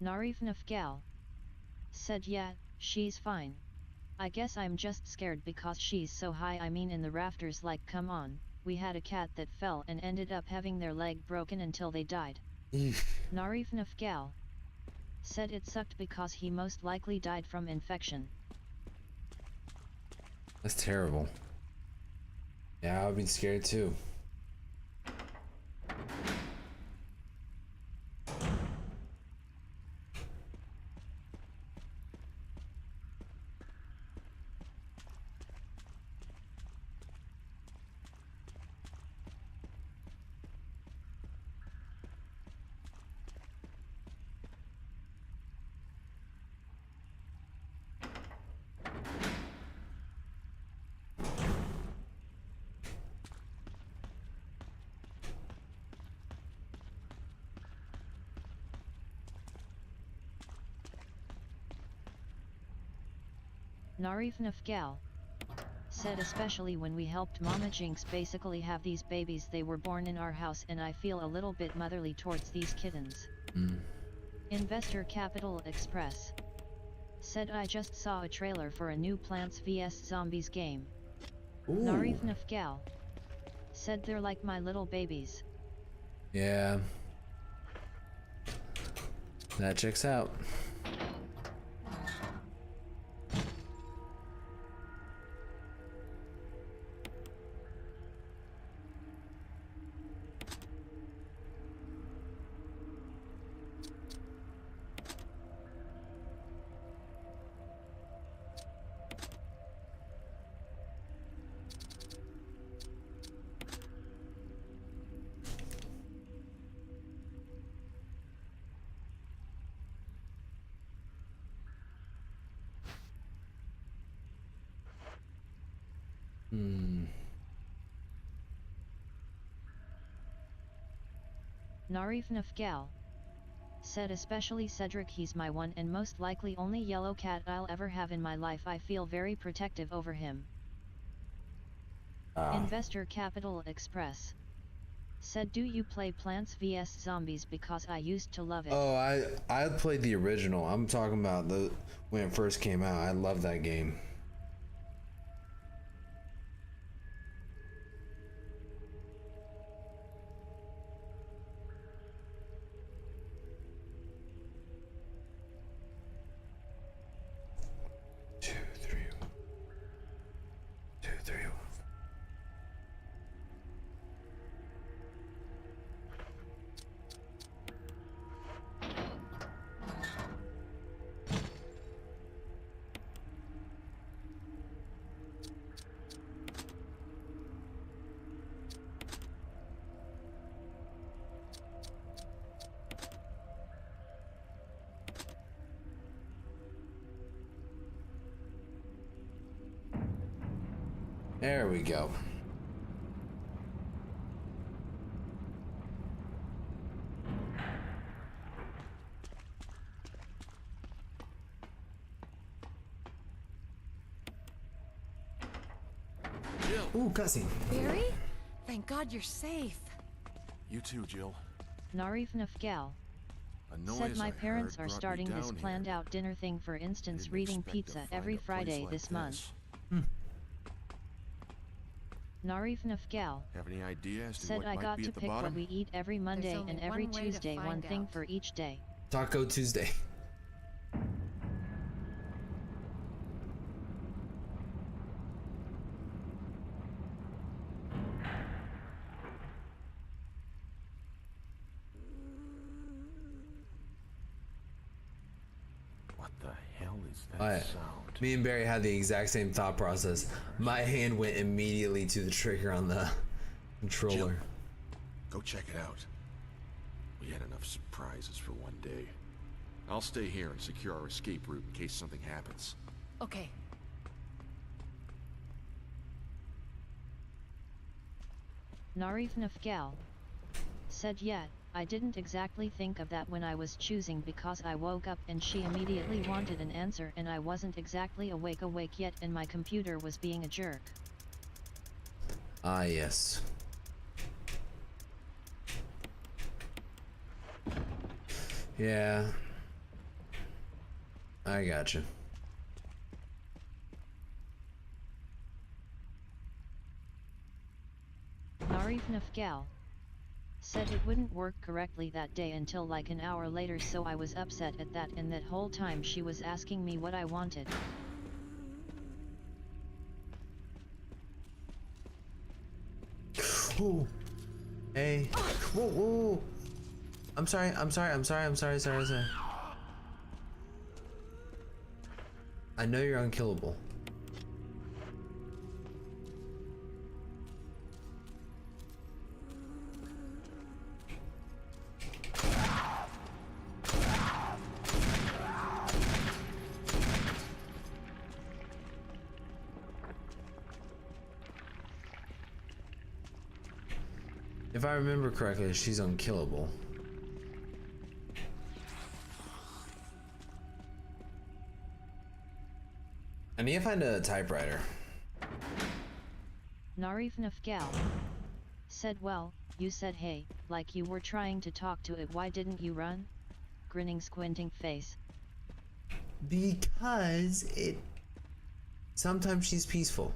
Narifnaf gal. Said yeah, she's fine. I guess I'm just scared because she's so high, I mean in the rafters, like come on, we had a cat that fell and ended up having their leg broken until they died. Narifnaf gal. Said it sucked because he most likely died from infection. That's terrible. Yeah, I've been scared too. Narifnaf gal. Said especially when we helped Mama Jinx basically have these babies, they were born in our house and I feel a little bit motherly towards these kittens. Investor Capital Express. Said I just saw a trailer for a new Plants vs Zombies game. Narifnaf gal. Said they're like my little babies. Yeah. That checks out. Narifnaf gal. Said especially Cedric, he's my one and most likely only yellow cat I'll ever have in my life. I feel very protective over him. Investor Capital Express. Said do you play Plants vs Zombies because I used to love it. Oh, I played the original. I'm talking about the when it first came out. I love that game. Two, three. There we go. Ooh, cussing. Barry? Thank God you're safe. You too, Jill. Narifnaf gal. A noise Said my I parents heard are brought me starting this down planned here. out dinner thing, for instance Didn't reading expect to pizza find every a place Friday like this month. this. Narifnaf gal. Have any idea as to Said what I might got be to at the pick what bottom? we eat every Monday only and every one way to Tuesday, one find thing out. for each day. Taco Tuesday. What the hell is that Alright. sound? Me and Barry had the exact same thought process. My hand went immediately to the trigger on the controller. Jill, go check it out. We had enough surprises for one day. I'll stay here and secure our escape route in case something happens. Okay. Narifnaf gal. Said yeah, I didn't exactly think of that when I was choosing, because I woke up and she immediately wanted an answer and I wasn't exactly awake yet and my computer was being a jerk. Ah, yes. Yeah. I gotcha. Narif Nafgal said it wouldn't work correctly that day until like an hour later, so I was upset at that, and that whole time she was asking me what I wanted. Ooh. Hey. Whoa, whoa. I'm sorry. Sorry. I know you're unkillable. If I remember correctly, she's unkillable. I need to find a typewriter. Narif Nafgal said, well, you said hey, like you were trying to talk to it, why didn't you run? Grinning squinting face. Because it... Sometimes she's peaceful.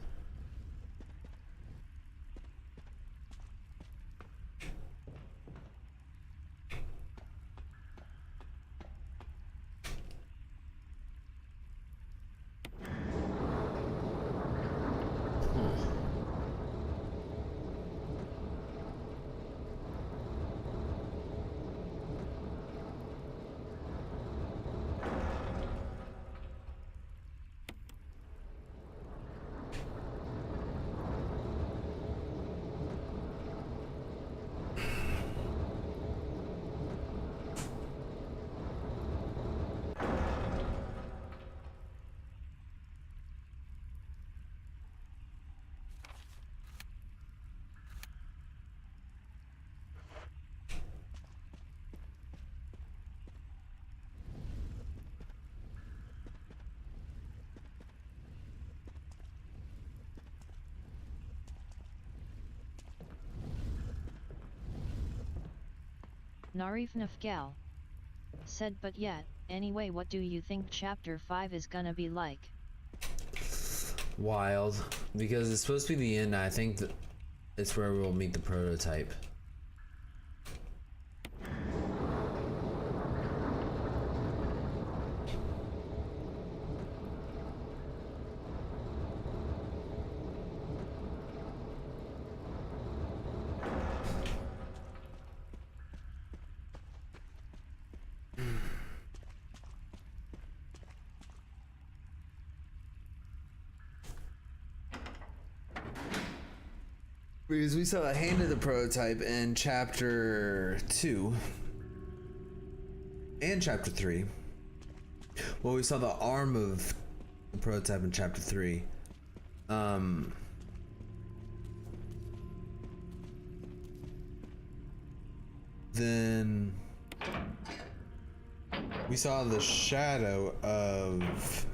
Narif Nafgal said, but yet, anyway, what do you think chapter 5 is gonna be like? Wild. Because it's supposed to be the end. I think that it's where we'll meet the prototype. Because we saw a hand of the prototype in chapter 2 and chapter 3. Well, we saw the arm of the prototype in chapter 3. Then we saw the shadow of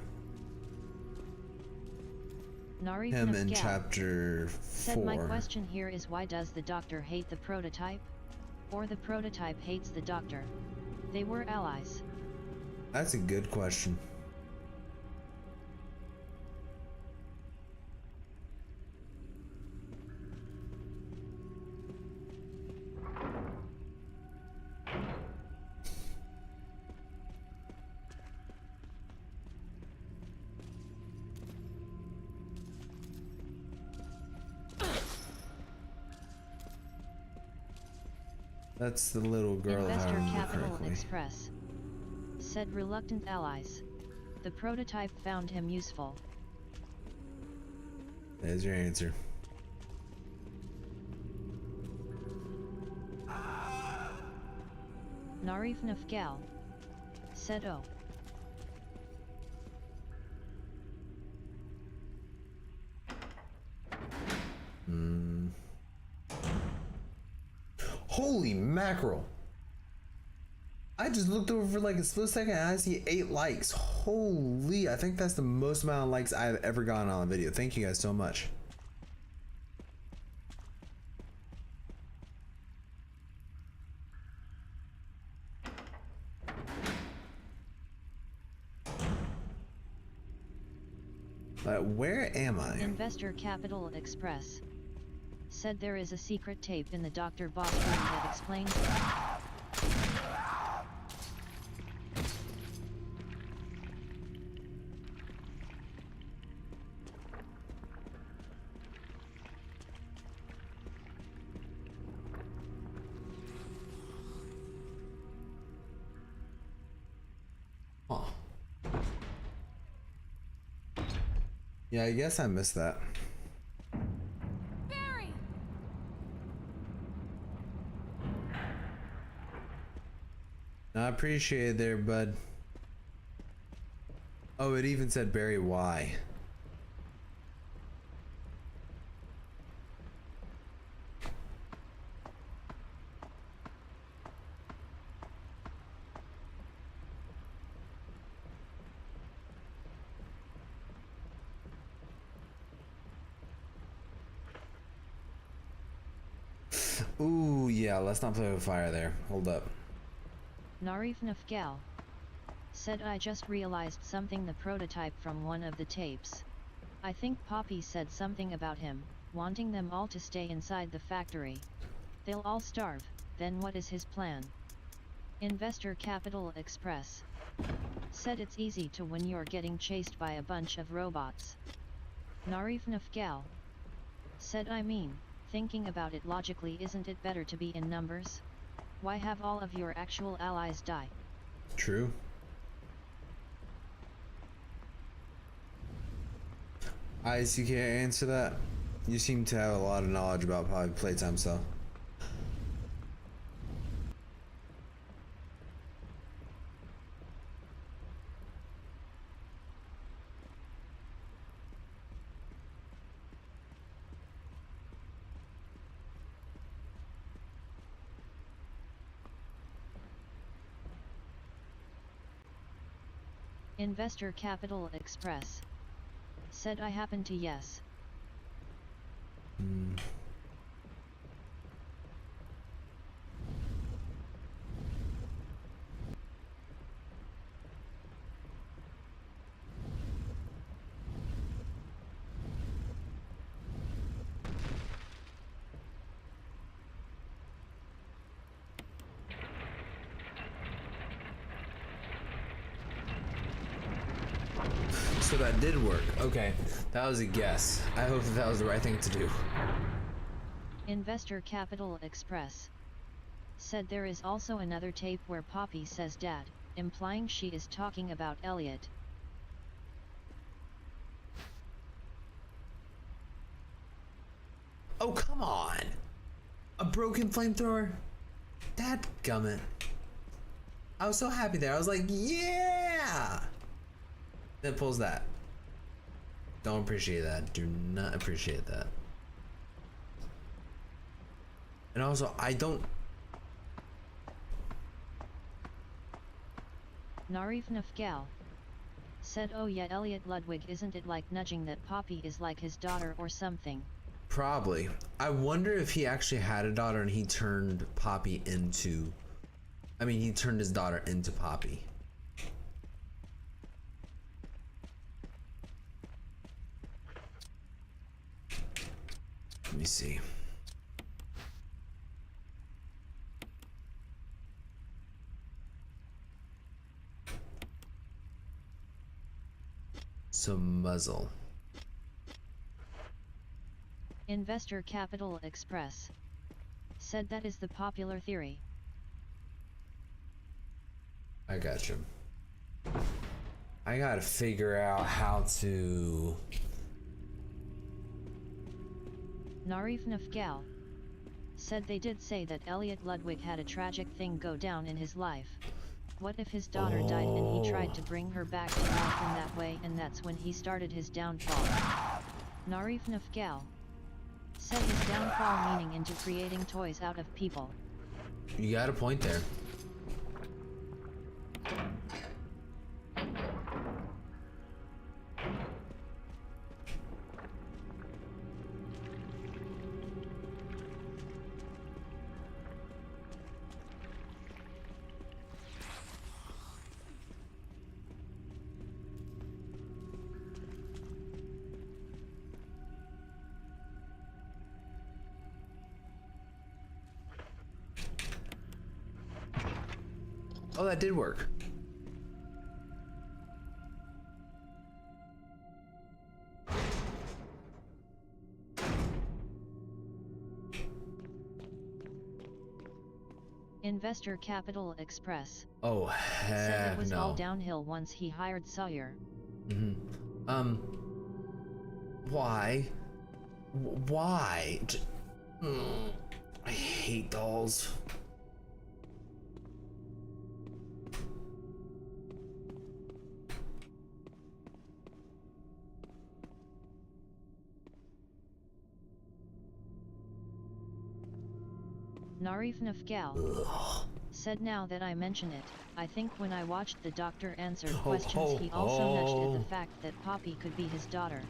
Narif him in Nafgal chapter 4. said, my question here is, why does the doctor hate the prototype? Or the prototype hates the doctor? They were allies. That's a good question. That's the little girl. Investor Capital Express said, reluctant allies. The prototype found him useful. There's your answer. Narif Nafgal said, oh. Holy mackerel. I just looked over for like a split second and I see 8 likes. Holy, I think that's the most amount of likes I've ever gotten on a video. Thank you guys so much. Where am I? Investor Capital Express said there is a secret tape in the Dr. Boss room that explains Huh. Yeah, I guess I missed that. Barry! I appreciate it there, bud. Oh, it even said Barry Y. Ooh, yeah, let's not play with fire there. Hold up. Narif Nafgal said I just realized something, the prototype from one of the tapes. I think Poppy said something about him, wanting them all to stay inside the factory. They'll all starve, then what is his plan? Investor Capital Express said it's easy to when you're getting chased by a bunch of robots. Narif Nafgal said I mean, thinking about it logically, isn't it better to be in numbers? Why have all of your actual allies die? True. Ice, you can't answer that? You seem to have a lot of knowledge about probably playtime stuff. Investor Capital Express said I happen to yes. So that did work. Okay, that was a guess. I hope that was the right thing to do. Investor Capital Express said there is also another tape where Poppy says dad, implying she is talking about Elliot. Oh, come on! A broken flamethrower? Dadgummit. I was so happy there. I was like, yeah! Then pulls that. Don't appreciate that. Do not appreciate that. And also, I don't... Narif Nafgal said oh yeah, Elliot Ludwig, isn't it like nudging that Poppy is like his daughter or something? Probably. I wonder if he actually had a daughter and he turned Poppy into... I mean, he turned his daughter into Poppy. Let me see. So muzzle. Investor Capital Express said that is the popular theory. I got you. I gotta figure out how to... Narif Nafgal said they did say that Elliot Ludwig had a tragic thing go down in his life. What if his daughter died and he tried to bring her back to life in that way, and that's when he started his downfall? Narif Nafgal said his downfall meaning into creating toys out of people. You got a point there. Oh, that did work. Investor Capital Express Oh, said heck it was no. all downhill once he hired Sawyer. Why? Why? I hate dolls. Narif Nafgal said, now that I mention it, I think when I watched the doctor answer questions he also nudged at the fact that Poppy could be his daughter.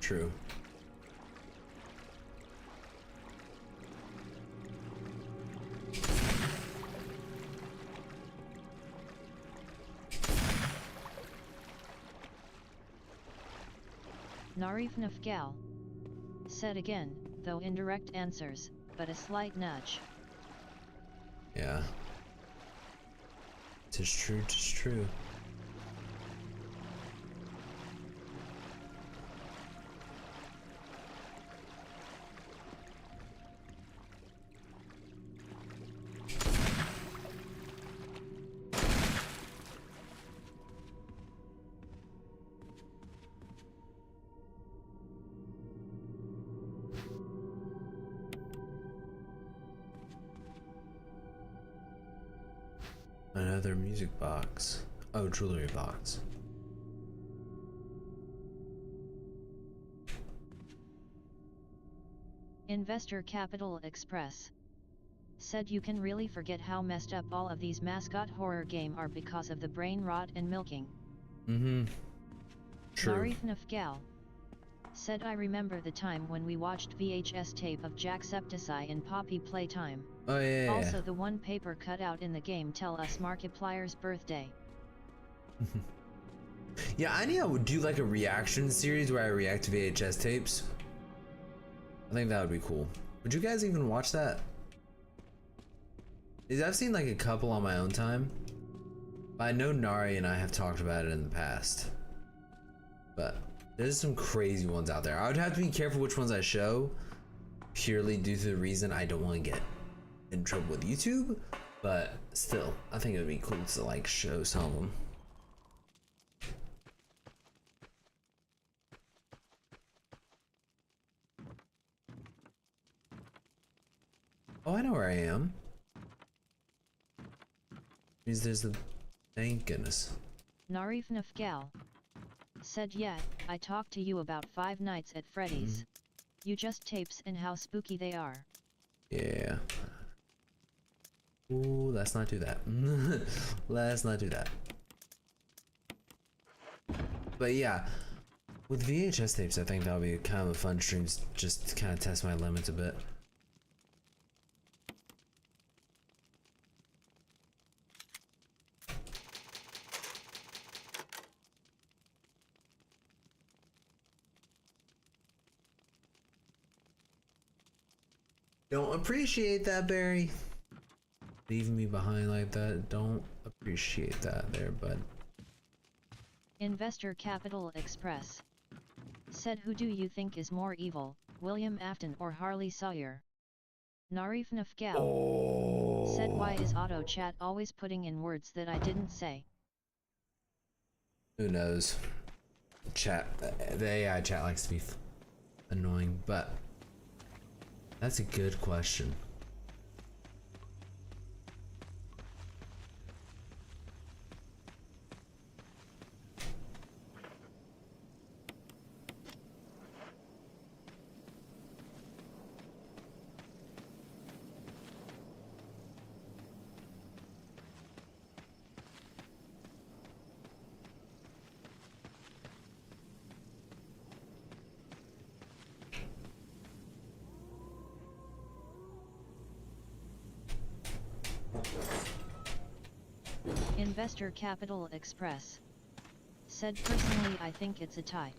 True. Narif Nafgal said again, though indirect answers, but a slight nudge. Yeah. 'Tis true, 'tis true. Another music box. Oh, jewelry box. Investor Capital Express said, you can really forget how messed up all of these mascot horror game are because of the brain rot and milking. True. Narif Nafgal said, I remember the time when we watched VHS tape of Jacksepticeye in Poppy Playtime. Oh yeah. Also the one paper cut out in the game tell us Markiplier's birthday. Yeah, I need to do like a reaction series where I react to VHS tapes. I think that would be cool. Would you guys even watch that? I've seen like a couple on my own time. But I know Nari and I have talked about it in the past. But there's some crazy ones out there. I would have to be careful which ones I show, purely due to the reason I don't want to get in trouble with YouTube. But still, I think it would be cool to like show some of them. Oh, I know where I am. Means there's the... Thank goodness. Narif Nafgal said, yeah, I talked to you about 5 Nights at Freddy's. You just tapes and how spooky they are. Yeah. Ooh, let's not do that. Let's not do that. But yeah, with VHS tapes, I think that'll be kind of a fun stream, just to kind of test my limits a bit. Don't appreciate that, Barry. Leaving me behind like that. Don't appreciate that there, bud. Investor Capital Express said, who do you think is more evil, William Afton or Harley Sawyer? Narif Nafgal said, why is auto chat always putting in words that I didn't say? Who knows? Chat, the AI chat likes to be annoying, but that's a good question. Investor Capital Express said, personally I think it's a tie.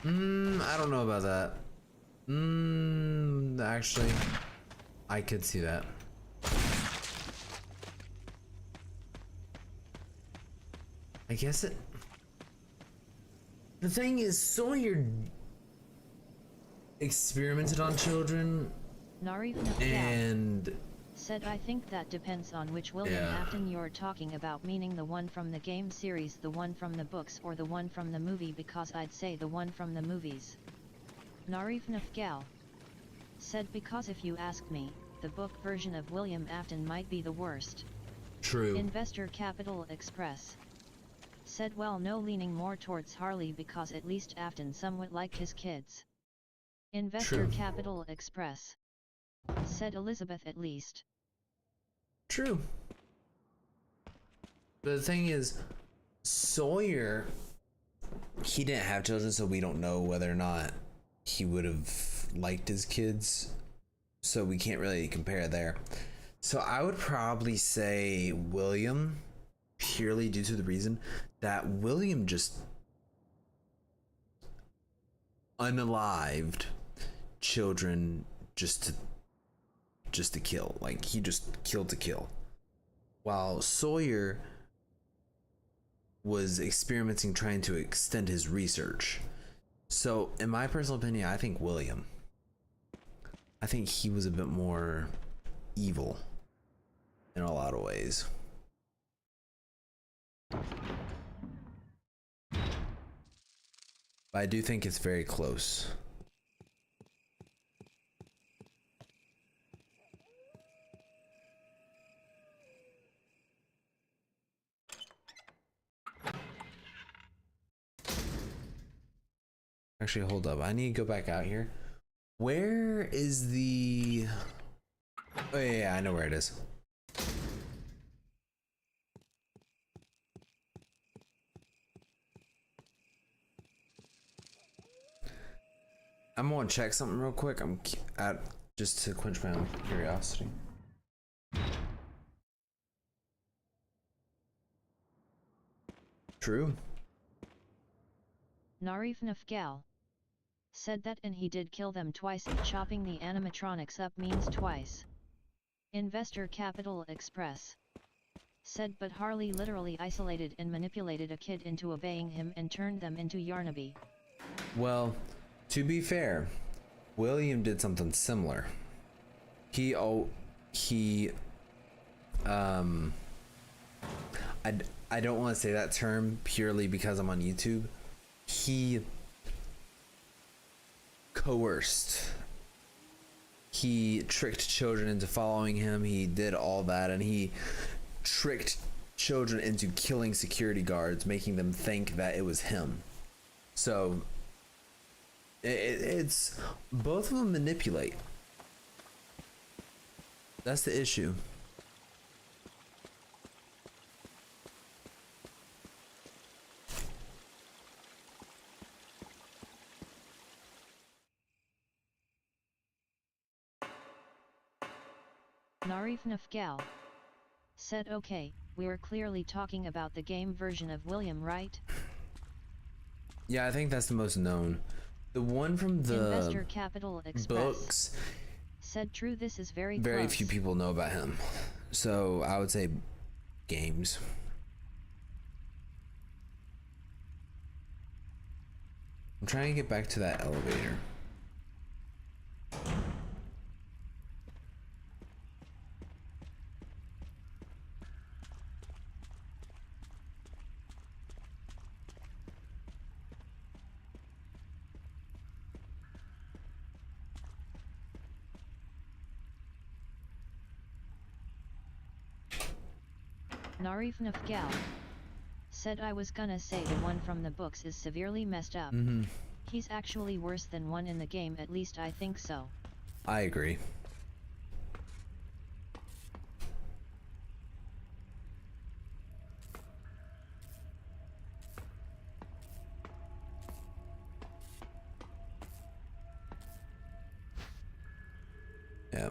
I don't know about that. Actually, I could see that. I guess it. The thing is, Sawyer experimented on children, and said I think that depends on which William Afton you're talking about, meaning the one from the game series, the one from the books, or the one from the movie, because I'd say the one from the movies. Narif Nafgal said because if you ask me, the book version of William Afton might be the worst. True. Investor Capital Express said well no, leaning more towards Harley because at least Afton somewhat liked his kids. Investor Capital Express said Elizabeth at least. True. But the thing is, Sawyer, he didn't have children, so we don't know whether or not he would have liked his kids. So we can't really compare there. So I would probably say William, purely due to the reason that William just unalived children just to kill. Like, he just killed to kill. While Sawyer was experimenting, trying to extend his research. So, in my personal opinion, I think William. I think he was a bit more evil in a lot of ways. But I do think it's very close. Actually, hold up. I need to go back out here. Where is the... Oh, yeah, I know where it is. I'm gonna check something real quick. I'm at just to quench my own curiosity. True. Narif Nafgal said that, and he did kill them twice, and chopping the animatronics up means twice. Investor Capital Express said but Harley literally isolated and manipulated a kid into obeying him and turned them into Yarnaby. Well, to be fair, William did something similar. I don't want to say that term purely because I'm on YouTube. He coerced. He tricked children into following him. He did all that, and he tricked children into killing security guards, making them think that it was him. So it's both of them manipulate. That's the issue. Narif Nafgal said okay, we were clearly talking about the game version of William, right? Yeah, I think that's the most known. The one from the Investor Capital Express books said true, this is very close. few people know about him. So I would say games. I'm trying to get back to that elevator. Narif Nafgal said I was gonna say the one from the books is severely messed up. He's actually worse than one in the game, at least I think so. I agree. Yeah.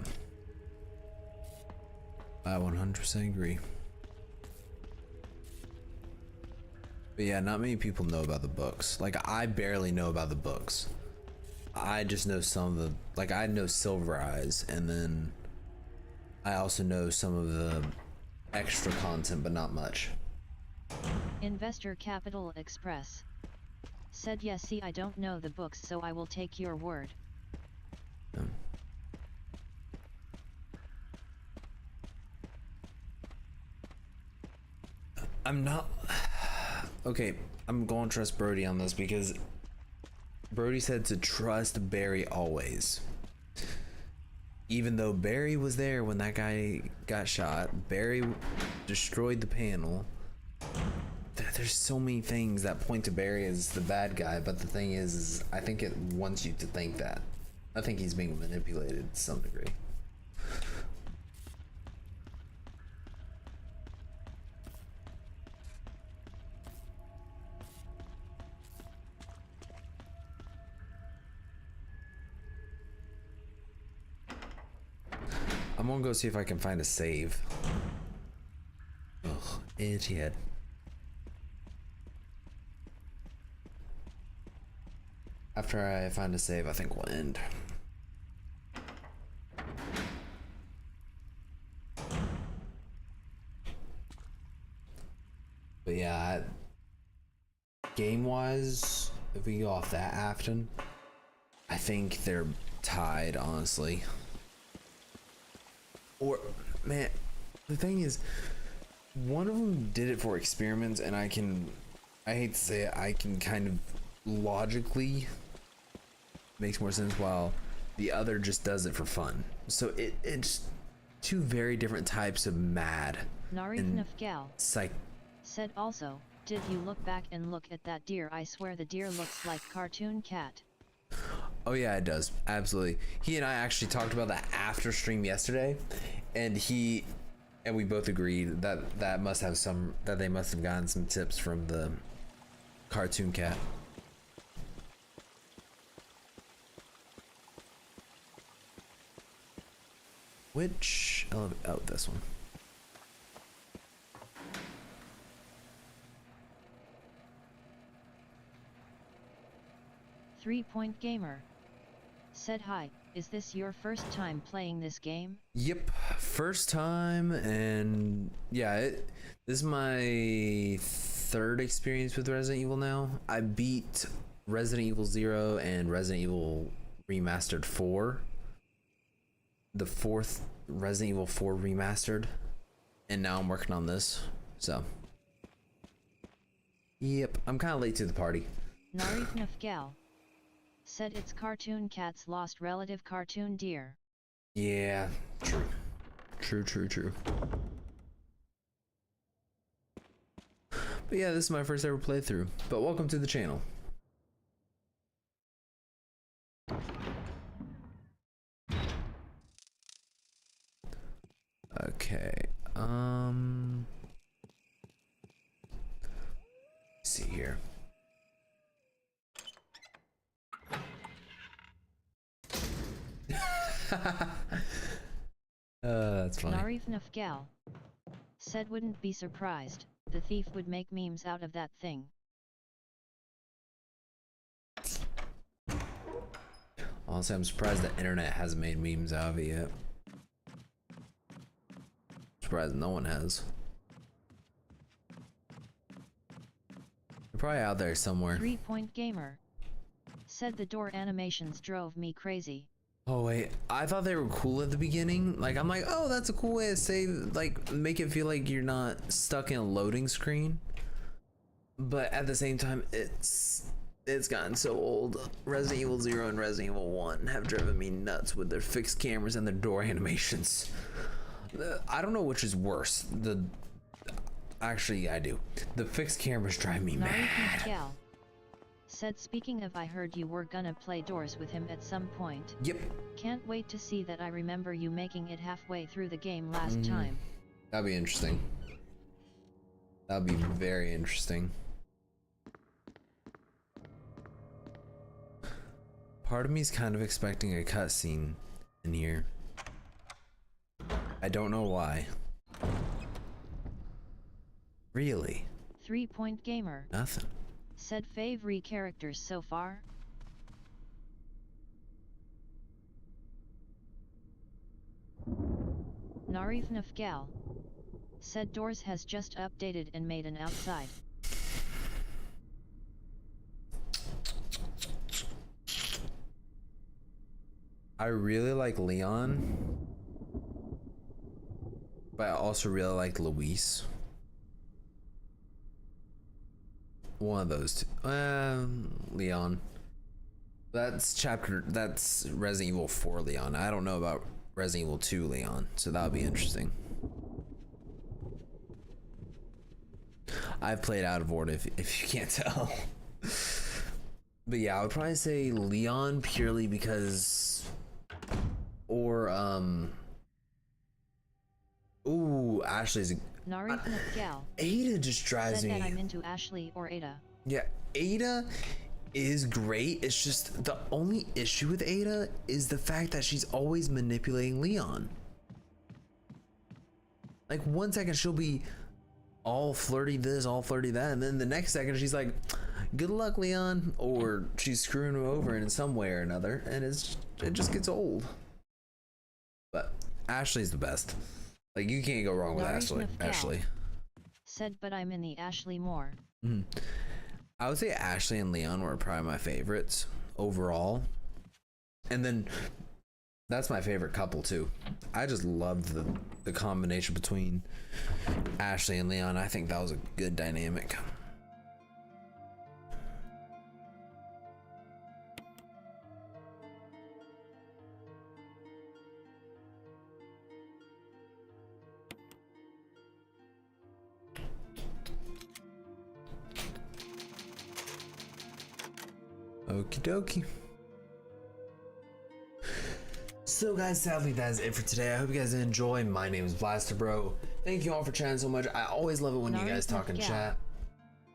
I 100% agree. But yeah, not many people know about the books. Like, I barely know about the books. I just know some of the, like, I know Silver Eyes, and then I also know some of the extra content, but not much. Investor Capital Express said, yes, see, I don't know the books, so I will take your word. I'm not... Okay, I'm going to trust Brody on this because Brody said to trust Barry always. Even though Barry was there when that guy got shot, Barry destroyed the panel. There's so many things that point to Barry as the bad guy, but the thing is I think it wants you to think that. I think he's being manipulated to some degree. I'm gonna go see if I can find a save. Ugh, itchy head. After I find a save, I think we'll end. But yeah, game-wise, if we go off that Afton, I think they're tied, honestly. Or, man, the thing is, one of them did it for experiments, and I hate to say it, I can kind of logically makes more sense, while the other just does it for fun. So it's two very different types of mad. Narif Nafgal Psych. said also, did you look back and look at that deer? I swear the deer looks like cartoon cat. Oh yeah, it does. Absolutely. He and I actually talked about that after stream yesterday, and we both agreed that they must have gotten some tips from the cartoon cat. Which this one. Three-Point Gamer said, hi, is this your first time playing this game? Yep, first time, and yeah, this is my third experience with Resident Evil now. I beat Resident Evil 0 and Resident Evil Remastered 4. The fourth Resident Evil 4 Remastered, and now I'm working on this, so yep, I'm kind of late to the party. Narif Nafgal said it's cartoon cat's lost relative cartoon deer. Yeah, true. But yeah, this is my first ever playthrough, but welcome to the channel. Okay, let's see here. That's funny. Narif Nafgal said, wouldn't be surprised, the thief would make memes out of that thing. Honestly, I'm surprised the internet hasn't made memes out of it yet. Surprised no one has. They're probably out there somewhere. Three-Point Gamer said the door animations drove me crazy. Oh wait, I thought they were cool at the beginning. Like, I'm like, oh, that's a cool way to save, like, make it feel like you're not stuck in a loading screen. But at the same time, it's gotten so old. Resident Evil 0 and Resident Evil 1 have driven me nuts with their fixed cameras and their door animations. I don't know which is worse. Actually, I do. The fixed cameras drive me mad. Miguel said, speaking of, I heard you were gonna play Doors with him at some point. Yep. Can't wait to see that. I remember you making it halfway through the game last time. That'd be interesting. That'd be very interesting. Part of me is kind of expecting a cutscene in here. I don't know why. Really? 3-point gamer. Nothing. Said favorite characters so far? Narif Nafgal. Said Doors has just updated and made an outside. I really like Leon, but I also really like Luis. One of those two. Leon. That's Resident Evil 4 Leon. I don't know about Resident Evil 2 Leon, so that would be interesting. I've played out of order if you can't tell. But yeah, I would probably say Leon purely because, or ooh, Ashley's. Narif Nafgal. Ada just drives Said me. that I'm into Ashley or Ada. Yeah, Ada is great. It's just the only issue with Ada is the fact that she's always manipulating Leon. Like 1 second she'll be all flirty this, all flirty that, and then the next second she's like, good luck, Leon, or she's screwing him over in some way or another, and it just gets old. But Ashley's the best. Like, you can't go wrong with Ashley. Said, but I'm in the Ashley more. I would say Ashley and Leon were probably my favorites overall. And then that's my favorite couple too. I just loved the combination between Ashley and Leon. I think that was a good dynamic. Okie dokie. So guys, sadly that is it for today. I hope you guys enjoy. My name is BlasterBro. Thank you all for chatting so much. I always love it when you guys talk in chat.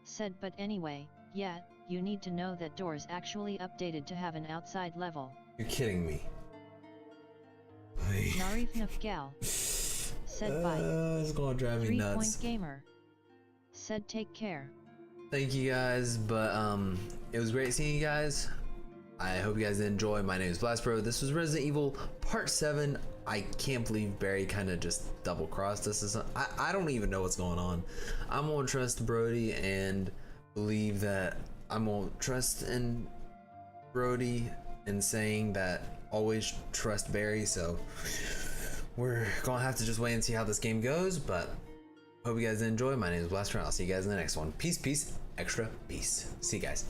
Said, but anyway, yeah, you need to know that Doors actually updated to have an outside level. You're kidding me. Narif Nafgal. Said bye. It's gonna drive me nuts. 3-point gamer. Said take care. Thank you guys, but it was great seeing you guys. I hope you guys enjoy. My name is BlasterBro. This was Resident Evil Part 7. I can't believe Barry kind of just double-crossed us. I don't even know what's going on. I'm gonna trust Brody and believe that I'm gonna trust in Brody in saying that always trust Barry. So we're gonna have to just wait and see how this game goes, but hope you guys enjoy. My name is BlasterBro. I'll see you guys in the next one. Peace, peace, extra peace. See you guys.